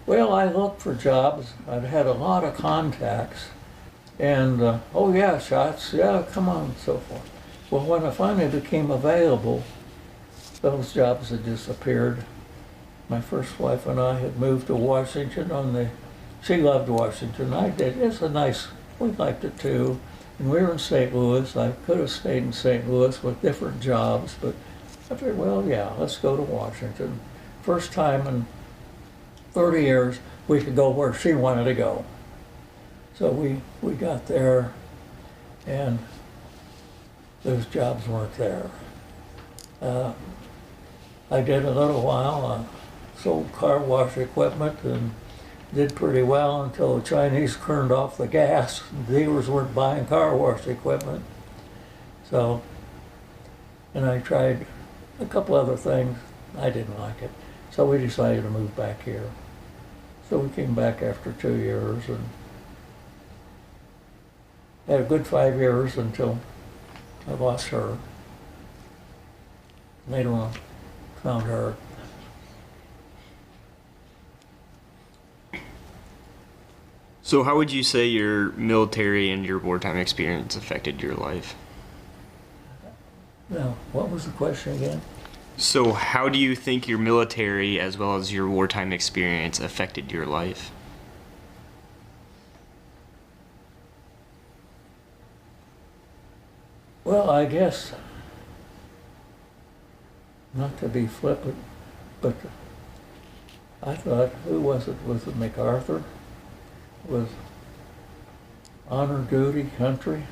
Well, I looked for jobs. I'd had a lot of contacts. And, oh yeah, shots, yeah, come on, and so forth. Well, when I finally became available, those jobs had disappeared. My first wife and I had moved to Washington she loved Washington, I did. It's a nice, we liked it too. And we were in St. Louis. I could have stayed in St. Louis with different jobs, but I figured, well, yeah, let's go to Washington. first time in 30 years we could go where she wanted to go. So we got there, and those jobs weren't there. I did a little while, sold car wash equipment and did pretty well until the Chinese turned off the gas. Dealers weren't buying car wash equipment. So, and I tried a couple other things. I didn't like it. So we decided to move back here. So we came back after 2 years and had a good 5 years until I lost her. Later on, found her. So how would you say your military and your wartime experience affected your life? Now, what was the question again? So how do you think your military as well as your wartime experience affected your life? Well, I guess, not to be flippant, but I thought, who was it? Was it MacArthur? Was honor, duty, country?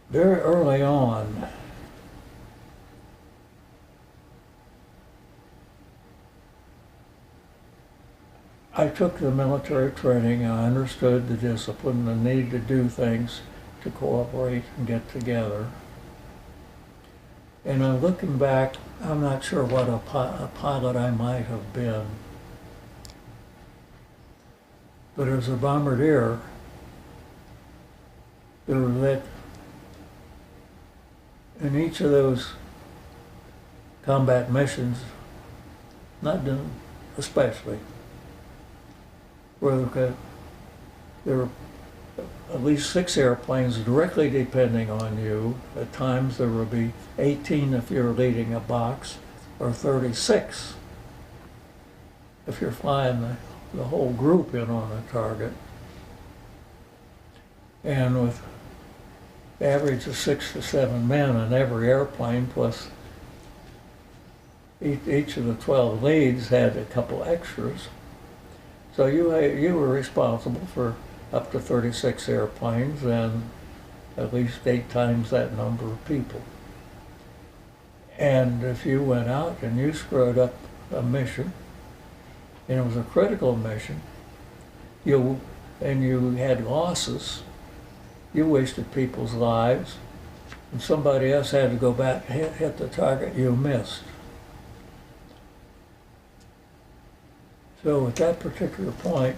Very early on, I took the military training. I understood the discipline, the need to do things to cooperate and get together. And I'm looking back, I'm not sure what a pilot I might have been. But as a bombardier, there were that in each of those combat missions, not done especially, where there were at least 6 airplanes directly depending on you. At times there would be 18 if you're leading a box, or 36 if you're flying the whole group in on a target. And with average of 6 to 7 men in every airplane, plus each of the 12 leads had a couple extras. So you were responsible for up to 36 airplanes and at least 8 times that number of people. And if you went out and you screwed up a mission, and it was a critical mission, and you had losses, you wasted people's lives, and somebody else had to go back and hit the target you missed. So at that particular point,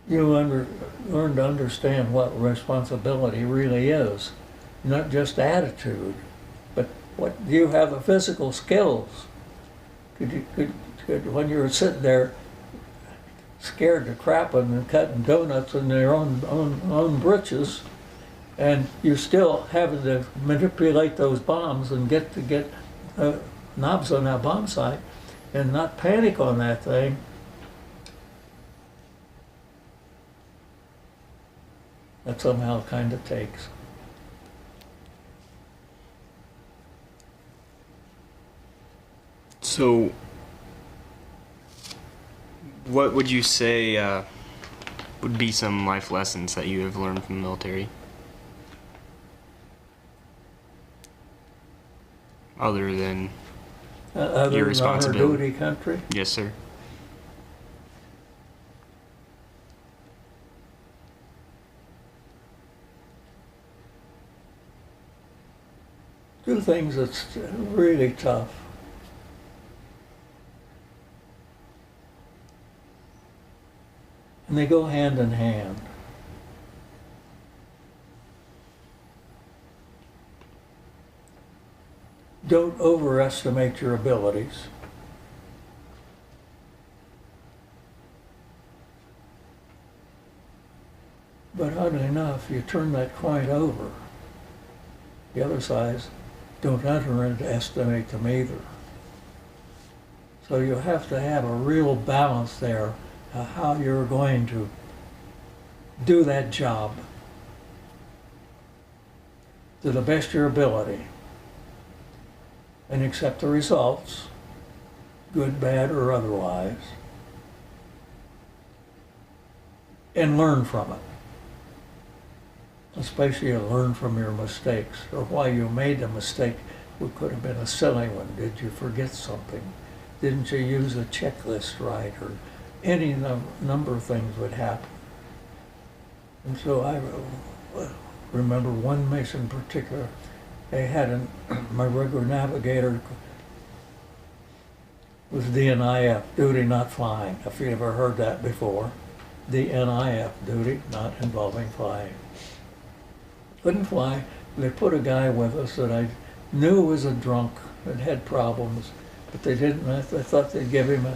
you learn to understand what responsibility really is. Not just attitude, but what do you have the physical skills? Could when you're sitting there scared to crapping and cutting donuts in their own britches, and you're still having to manipulate those bombs and get knobs on that bomb site and not panic on that thing. That somehow kind of takes. So, what would you say would be some life lessons that you have learned from the military? Other than your responsibility? Honor, duty, country? Yes, sir. Do things that's really tough. And they go hand in hand. Don't overestimate your abilities. But oddly enough, you turn that coin over. The other side, don't underestimate them either. So you have to have a real balance there of how you're going to do that job. to the best of your ability and accept the results, good, bad, or otherwise, and learn from it. Especially you learn from your mistakes or why you made the mistake. It could have been a silly one. Did you forget something? Didn't you use a checklist right? Or any number of things would happen. And so I remember one mission in particular. They had my regular navigator was DNIF, duty not flying, if you ever heard that before. DNIF, duty not involving flying. Couldn't fly. They put a guy with us that I knew was a drunk and had problems, but they didn't. I thought they'd give him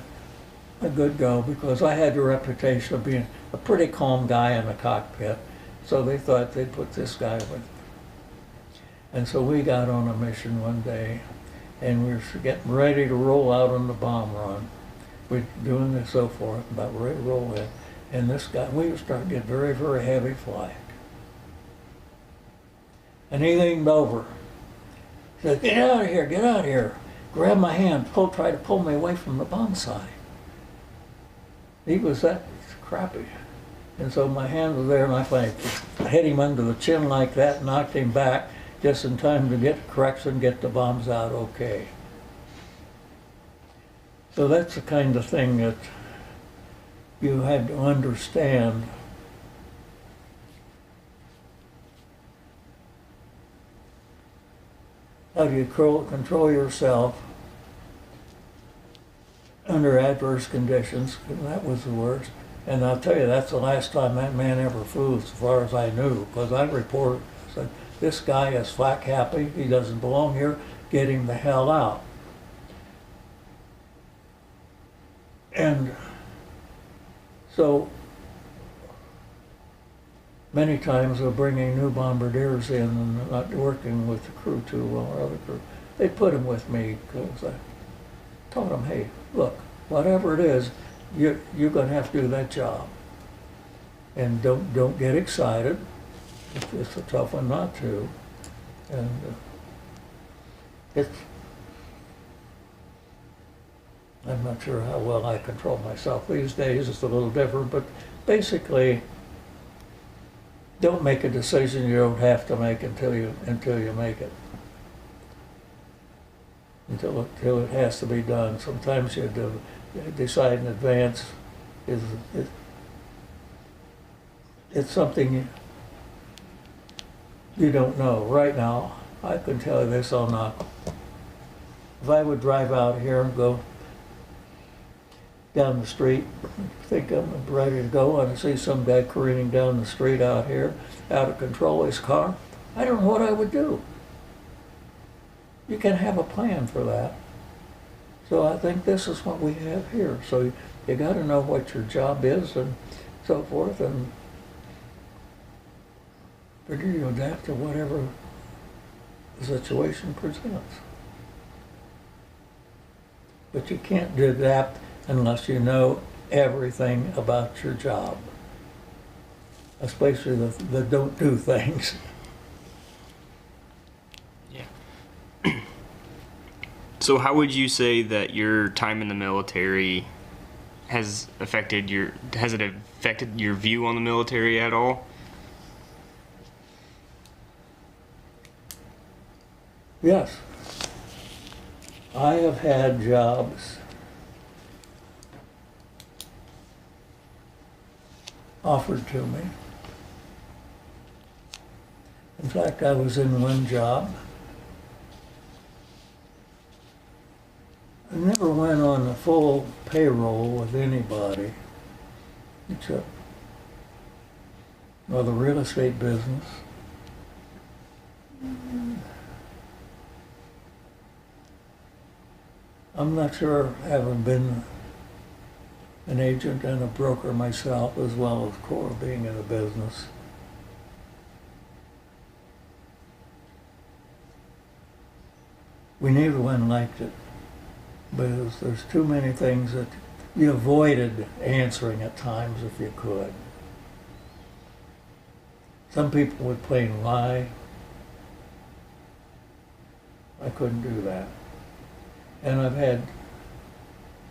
a good go because I had the reputation of being a pretty calm guy in the cockpit. So they thought they'd put this guy with me. And so we got on a mission one day, and we were getting ready to roll out on the bomb run. We're doing this so forth, about ready to roll in. And this guy, we were starting to get very, very heavy flag. And he leaned over, said, "Get out of here, get out of here." Grabbed my hand, tried to pull me away from the bomb side. He was that crappy. And so my hand was there, and I hit him under the chin like that, knocked him back, just in time to get correction, get the bombs out okay. So that's the kind of thing that you had to understand. How do you control yourself under adverse conditions? And that was the worst. And I'll tell you, that's the last time that man ever flew, as far as I knew, because I reported, said, "This guy is flak happy, he doesn't belong here, get him the hell out." And so many times they're bringing new bombardiers in and not working with the crew too well, or other crew. They put them with me because I told them, "Hey, look, whatever it is, you're going to have to do that job. And don't get excited. It's a tough one not to. And I'm not sure how well I control myself these days. It's a little different, but basically, don't make a decision you don't have to make until you make it. Until it has to be done. Sometimes you have to decide in advance. It's something you don't know. Right now, I can tell you this, I'll not. If I would drive out here and go down the street, think I'm ready to go, and I see some guy careening down the street out here, out of control his car, I don't know what I would do. You can have a plan for that. So I think this is what we have here. So you got to know what your job is and so forth, and figure you adapt to whatever the situation presents. But you can't adapt unless you know everything about your job, especially the don't do things. Yeah. So how would you say that your time in the military has it affected your view on the military at all? Yes. I have had jobs offered to me. In fact, I was in one job. I never went on a full payroll with anybody except the real estate business. I'm not sure, having been an agent and a broker myself, as well as core being in the business, we neither one liked it, because there's too many things that you avoided answering at times if you could. Some people would plain lie. I couldn't do that. And I've had,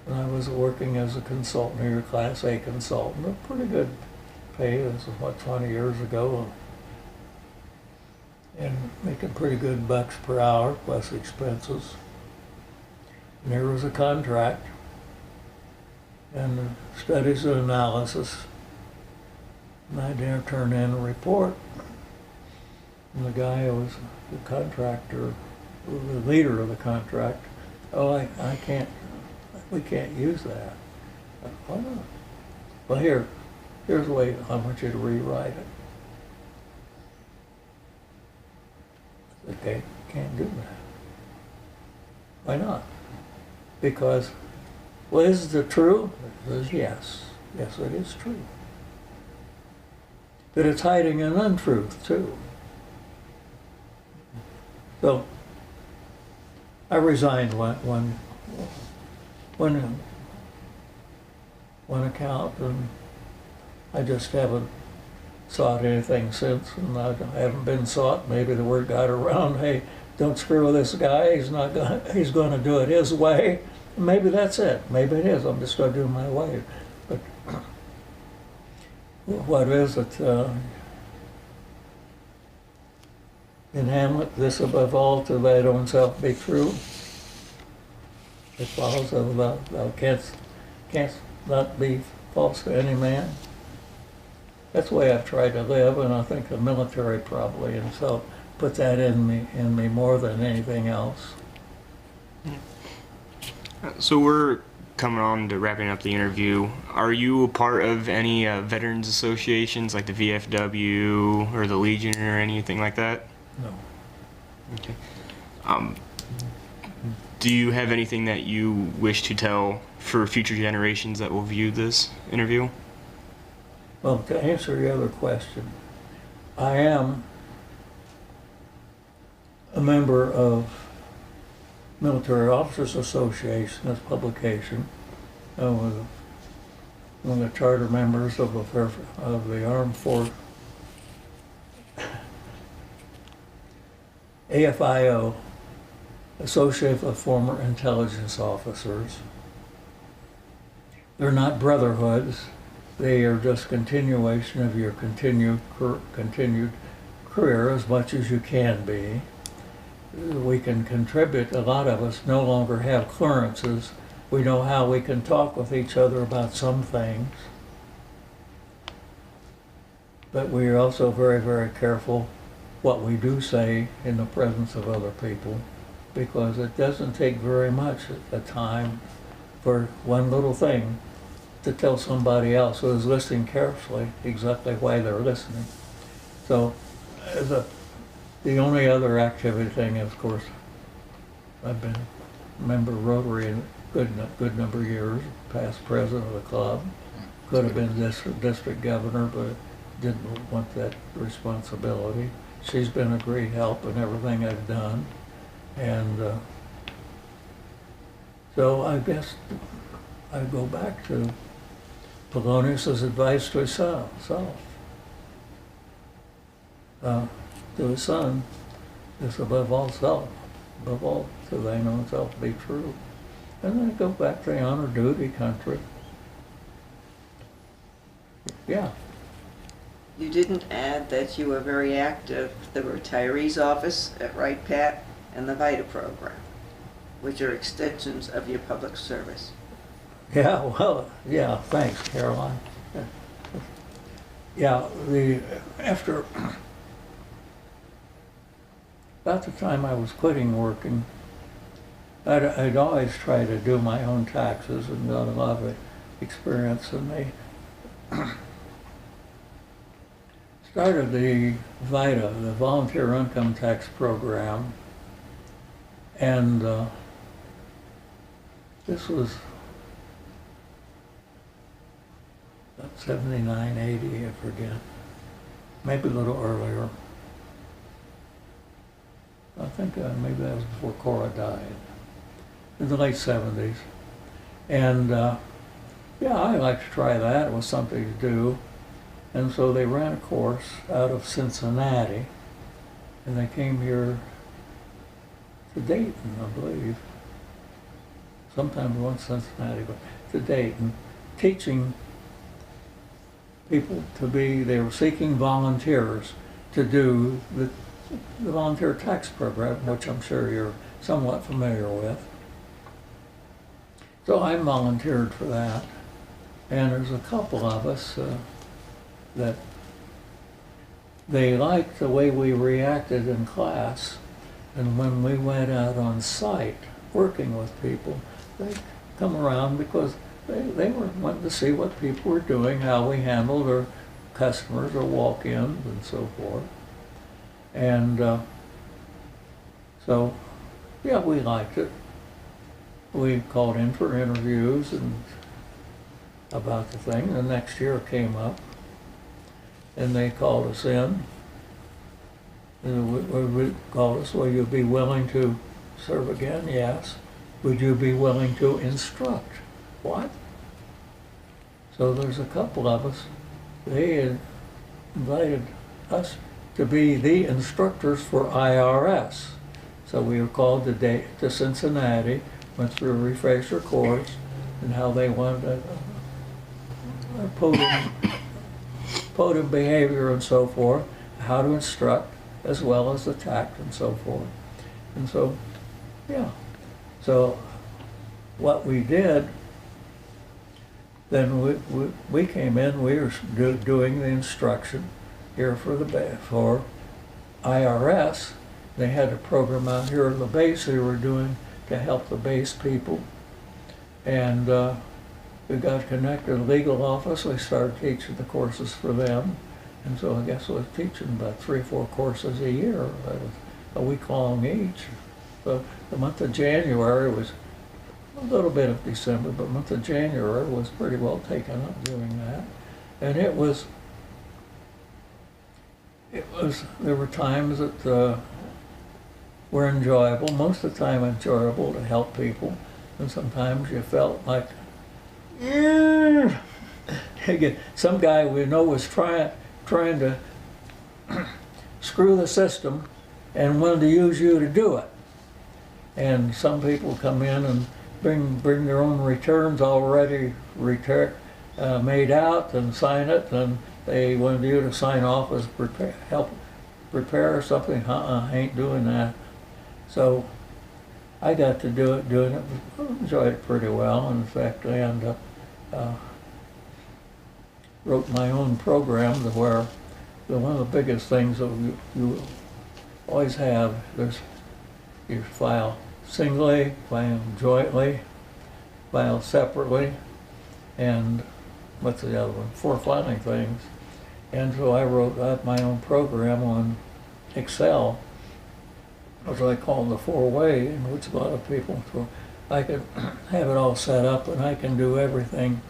when I was working as a consultant here, Class A consultant, a pretty good pay. This was, what, 20 years ago. And making pretty good bucks per hour, plus expenses. And there was a contract, and studies and analysis. And I didn't turn in a report. And the guy who was the contractor, the leader of the contract, oh, I can't, we can't use that. Why not? Well, here's the way I want you to rewrite it. Okay, can't do that. Why not? Because, well, is it true? It says yes. Yes, it is true. But it's hiding an untruth, too. So, I resigned one account, and I just haven't sought anything since, and I haven't been sought. Maybe the word got around, hey, don't screw with this guy, he's going to do it his way. Maybe that's it. Maybe it is. I'm just going to do it my way. But what is it? In Hamlet, this above all, to thy own self be true. It follows thou canst not be false to any man. That's the way I've tried to live, and I think the military probably himself put that in me more than anything else. So we're coming on to wrapping up the interview. Are you a part of any veterans associations like the VFW or the Legion or anything like that? No. Okay. Do you have anything that you wish to tell for future generations that will view this interview? Well, to answer your other question, I am a member of Military Officers Association, this publication. I was one of the charter members of the Armed Force, AFIO, Association of Former Intelligence Officers. They're not brotherhoods. They are just continuation of your continued career as much as you can be. We can contribute. A lot of us no longer have clearances. We know how we can talk with each other about some things. But we are also very, very careful what we do say in the presence of other people, because it doesn't take very much at the time for one little thing to tell somebody else who is listening carefully exactly why they're listening. So the only other activity thing is, of course, I've been a member of Rotary a good number of years, past president of the club. Could have been district governor, but didn't want that responsibility. She's been a great help in everything I've done. And so I guess I go back to Polonius's advice to himself. To his son, is above all self, above all to thine own self be true. And then I go back to the honor, duty, country. Yeah. You didn't add that you were very active, the retirees office at Right Pat and the VITA program, which are extensions of your public service. Yeah, well, yeah, thanks, Caroline. Yeah, after about the time I was quitting working, I'd always try to do my own taxes and got a lot of experience, and they started the VITA, the Volunteer Income Tax Program, and this was about 79, 80, I forget, maybe a little earlier. I think maybe that was before Cora died, in the late 70s. And yeah, I like to try that. It was something to do. And so they ran a course out of Cincinnati, and they came here to Dayton, I believe. Sometimes once Cincinnati, but to Dayton, teaching people to be, they were seeking volunteers to do the volunteer tax program, which I'm sure you're somewhat familiar with. So I volunteered for that. And there's a couple of us that they liked the way we reacted in class. And when we went out on site working with people, they'd come around because they were wanting to see what people were doing, how we handled our customers or walk-ins and so forth. And so, yeah, we liked it. We called in for interviews and about the thing. The next year came up, and they called us in. And we called us, will you be willing to serve again? Yes. Would you be willing to instruct? What? So there's a couple of us. They had invited us to be the instructors for IRS. So we were called to Cincinnati, went through a refresher course, and how they wanted podium behavior and so forth, how to instruct, as well as the tact and so forth. And so, yeah. So what we did, then we came in, we were doing the instruction here for IRS. They had a program out here in the base they were doing to help the base people. And we got connected to the legal office. We started teaching the courses for them. And so I guess I was teaching about 3 or 4 courses a year. That was a week long each. So the month of January was a little bit of December, but the month of January was pretty well taken up doing that. And it was, there were times that were enjoyable, most of the time enjoyable to help people. And sometimes you felt like, some guy we know was trying to screw the system and wanted to use you to do it. And some people come in and bring their own returns already made out and sign it, and they wanted you to sign off as help prepare something. I ain't doing that. So I got to doing it, enjoyed it pretty well. In fact, I ended up wrote my own program to where one of the biggest things that you always have is you file singly, file jointly, file separately, and what's the other one? 4 filing things. And so I wrote up my own program on Excel, which I call the 4-way, in which a lot of people, so I could have it all set up and I can do everything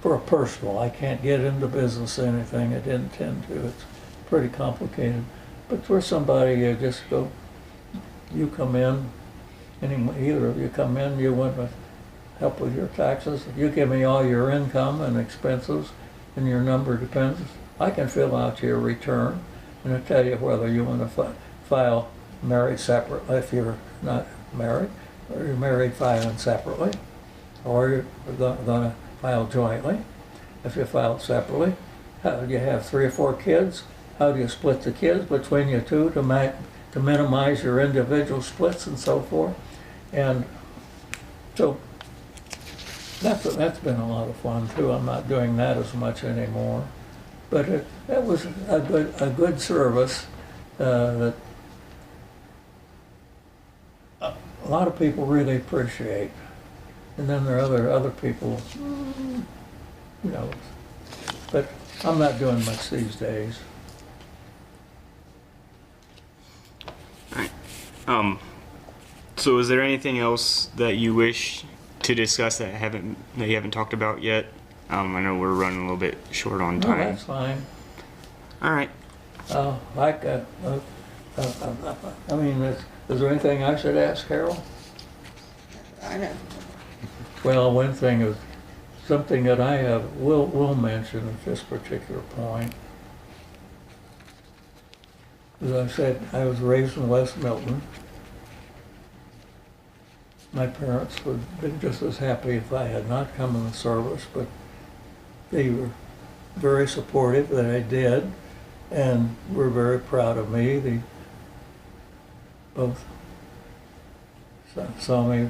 for a personal. I can't get into business or anything. I didn't intend to. It's pretty complicated. But for somebody, you just go, you come in, either of you come in, you want to help with your taxes. You give me all your income and expenses, and your number depends. I can fill out your return, and I'll tell you whether you want to file married separately if you're not married, or you're married filing separately, or you're going to file jointly. If you file separately, how do you have 3 or 4 kids? How do you split the kids between you two to minimize your individual splits and so forth? And so that's been a lot of fun too. I'm not doing that as much anymore, but that was a good service that a lot of people really appreciate. And then there are other people, you know, but I'm not doing much these days. All right. So is there anything else that you wish to discuss that you haven't talked about yet? I know we're running a little bit short on time. No, that's fine. All right. I mean, is there anything I should ask Carol? I know. Well, one thing is something that I will mention at this particular point. As I said, I was raised in West Milton, my parents would have been just as happy if I had not come in the service, but they were very supportive that I did, and were very proud of me. They both saw me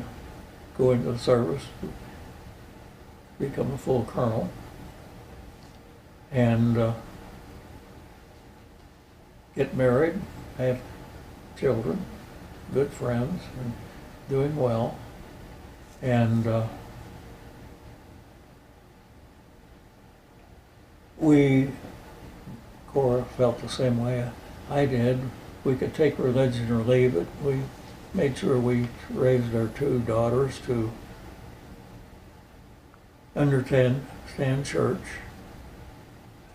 go into the service, become a full colonel, and get married, have children, good friends, and doing well. And Cora felt the same way I did. We could take religion or leave it. We made sure we raised our two daughters to understand church,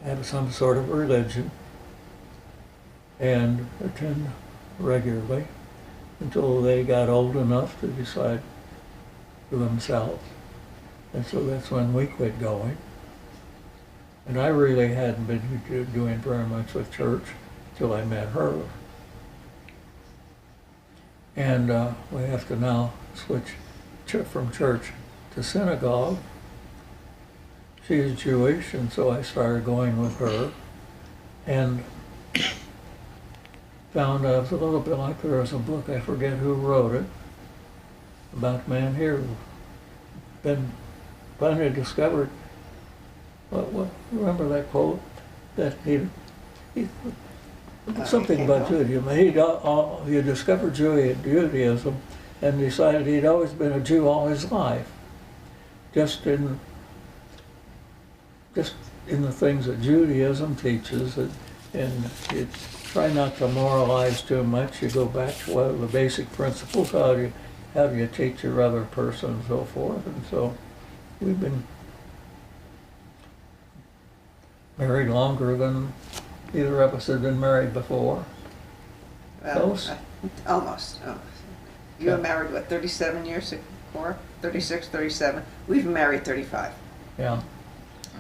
have some sort of religion, and attend regularly until they got old enough to decide for themselves. And so that's when we quit going. And I really hadn't been doing very much with church till I met her. And we have to now switch from church to synagogue. She is Jewish, and so I started going with her, and found out a little bit like there was a book, I forget who wrote it, about a man here who then finally discovered, remember that quote? That he something about Judaism. He discovered Judaism and decided he'd always been a Jew all his life, just in the things that Judaism teaches, and you try not to moralize too much. You go back to the basic principles. How do you teach your other person, and so forth. And so we've been married longer than either of us had been married before. Well, Close? Almost. You were married, what, 37 years before? 36, 37. We've been married 35. Yeah.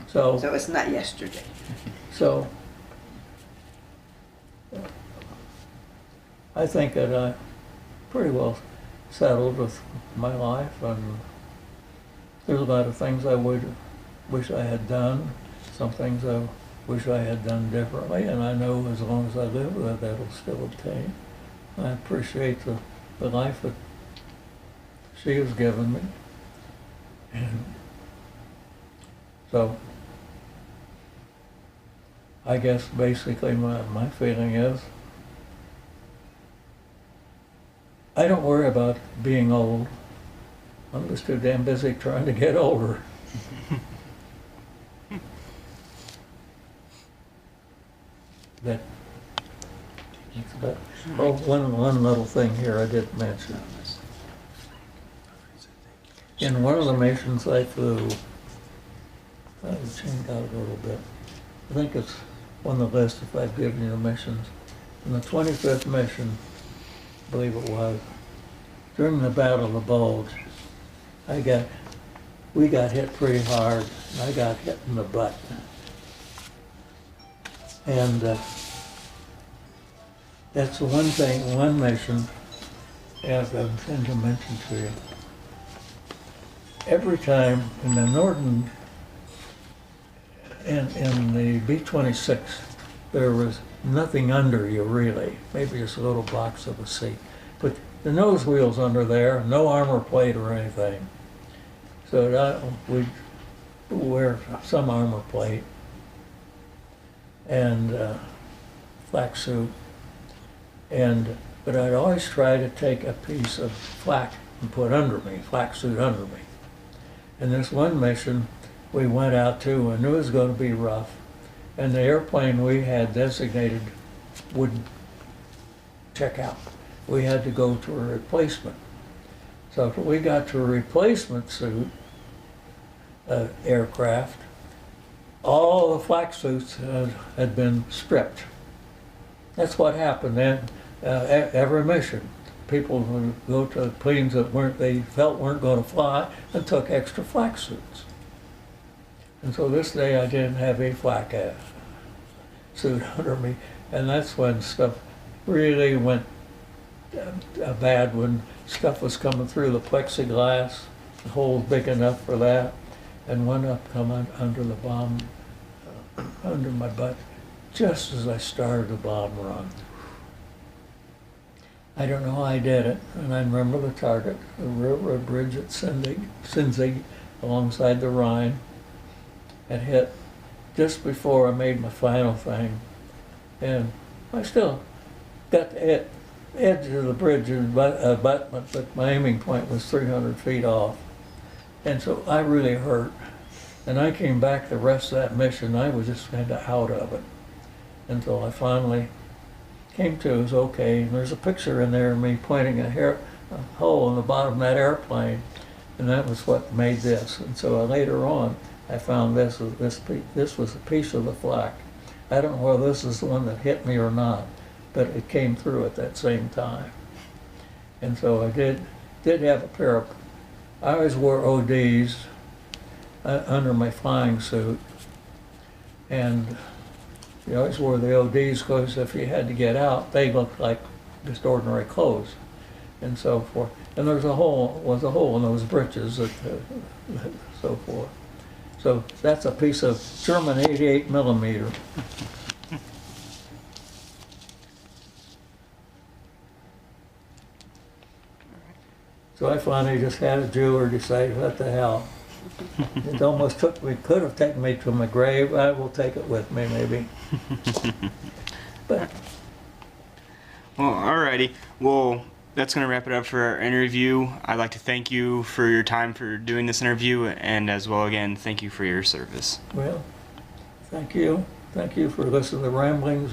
So it's not yesterday. So I think that I pretty well settled with my life, and there's a lot of things I would wish I had done, some things I wish I had done differently, and I know as long as I live with it, that'll still obtain. I appreciate the life that she has given me. And so I guess basically my feeling is I don't worry about being old. I'm just too damn busy trying to get older. That's about, one little thing here I did mention. In one of the missions I flew, I changed out a little bit. I think it's on the list if I've given you the missions. In the 25th mission, I believe it was, during the Battle of the Bulge, we got hit pretty hard, and I got hit in the butt. And that's the one mission, as I intend to mention to you. Every time in the Norton, in the B-26, there was nothing under you really, maybe just a little box of a seat. But the nose wheel's under there, no armor plate or anything. So we'd wear some armor plate and flak suit. But I'd always try to take a piece of flak and put under me, flak suit under me. And this one mission we went out to and knew it was going to be rough. And the airplane we had designated wouldn't check out. We had to go to a replacement. So if we got to a replacement suit aircraft, all the flak suits had been stripped. That's what happened then. Every mission, people would go to planes that they felt weren't going to fly and took extra flak suits. And so this day I didn't have a flak suit under me, and that's when stuff really went bad when stuff was coming through the plexiglass, the hole big enough for that, and one up coming under the bomb, under my butt, just as I started the bomb run. I don't know how I did it, and I remember the target, the railroad bridge at Sinzig alongside the Rhine, had hit just before I made my final thing. And I still got the edge of the bridge abutment, but my aiming point was 300 feet off. And so I really hurt. And I came back the rest of that mission, I was just kind of out of it. Until I finally came to, it was okay. And there's a picture in there of me pointing a hole in the bottom of that airplane. And that was what made this. And so later on, I found this was a piece of the flak. I don't know whether this is the one that hit me or not, but it came through at that same time. And so I did have a pair of, I always wore ODs under my flying suit. And you always wore the ODs because if you had to get out, they looked like just ordinary clothes and so forth. And there was a hole in those breeches, so forth. So that's a piece of German 88 millimeter. So I finally just had a jeweler decide, what the hell. It almost could have taken me to my grave. I will take it with me, maybe. But. Well, alrighty. Well, that's going to wrap it up for our interview. I'd like to thank you for your time for doing this interview, and as well, again, thank you for your service. Well, thank you. Thank you for listening to the ramblings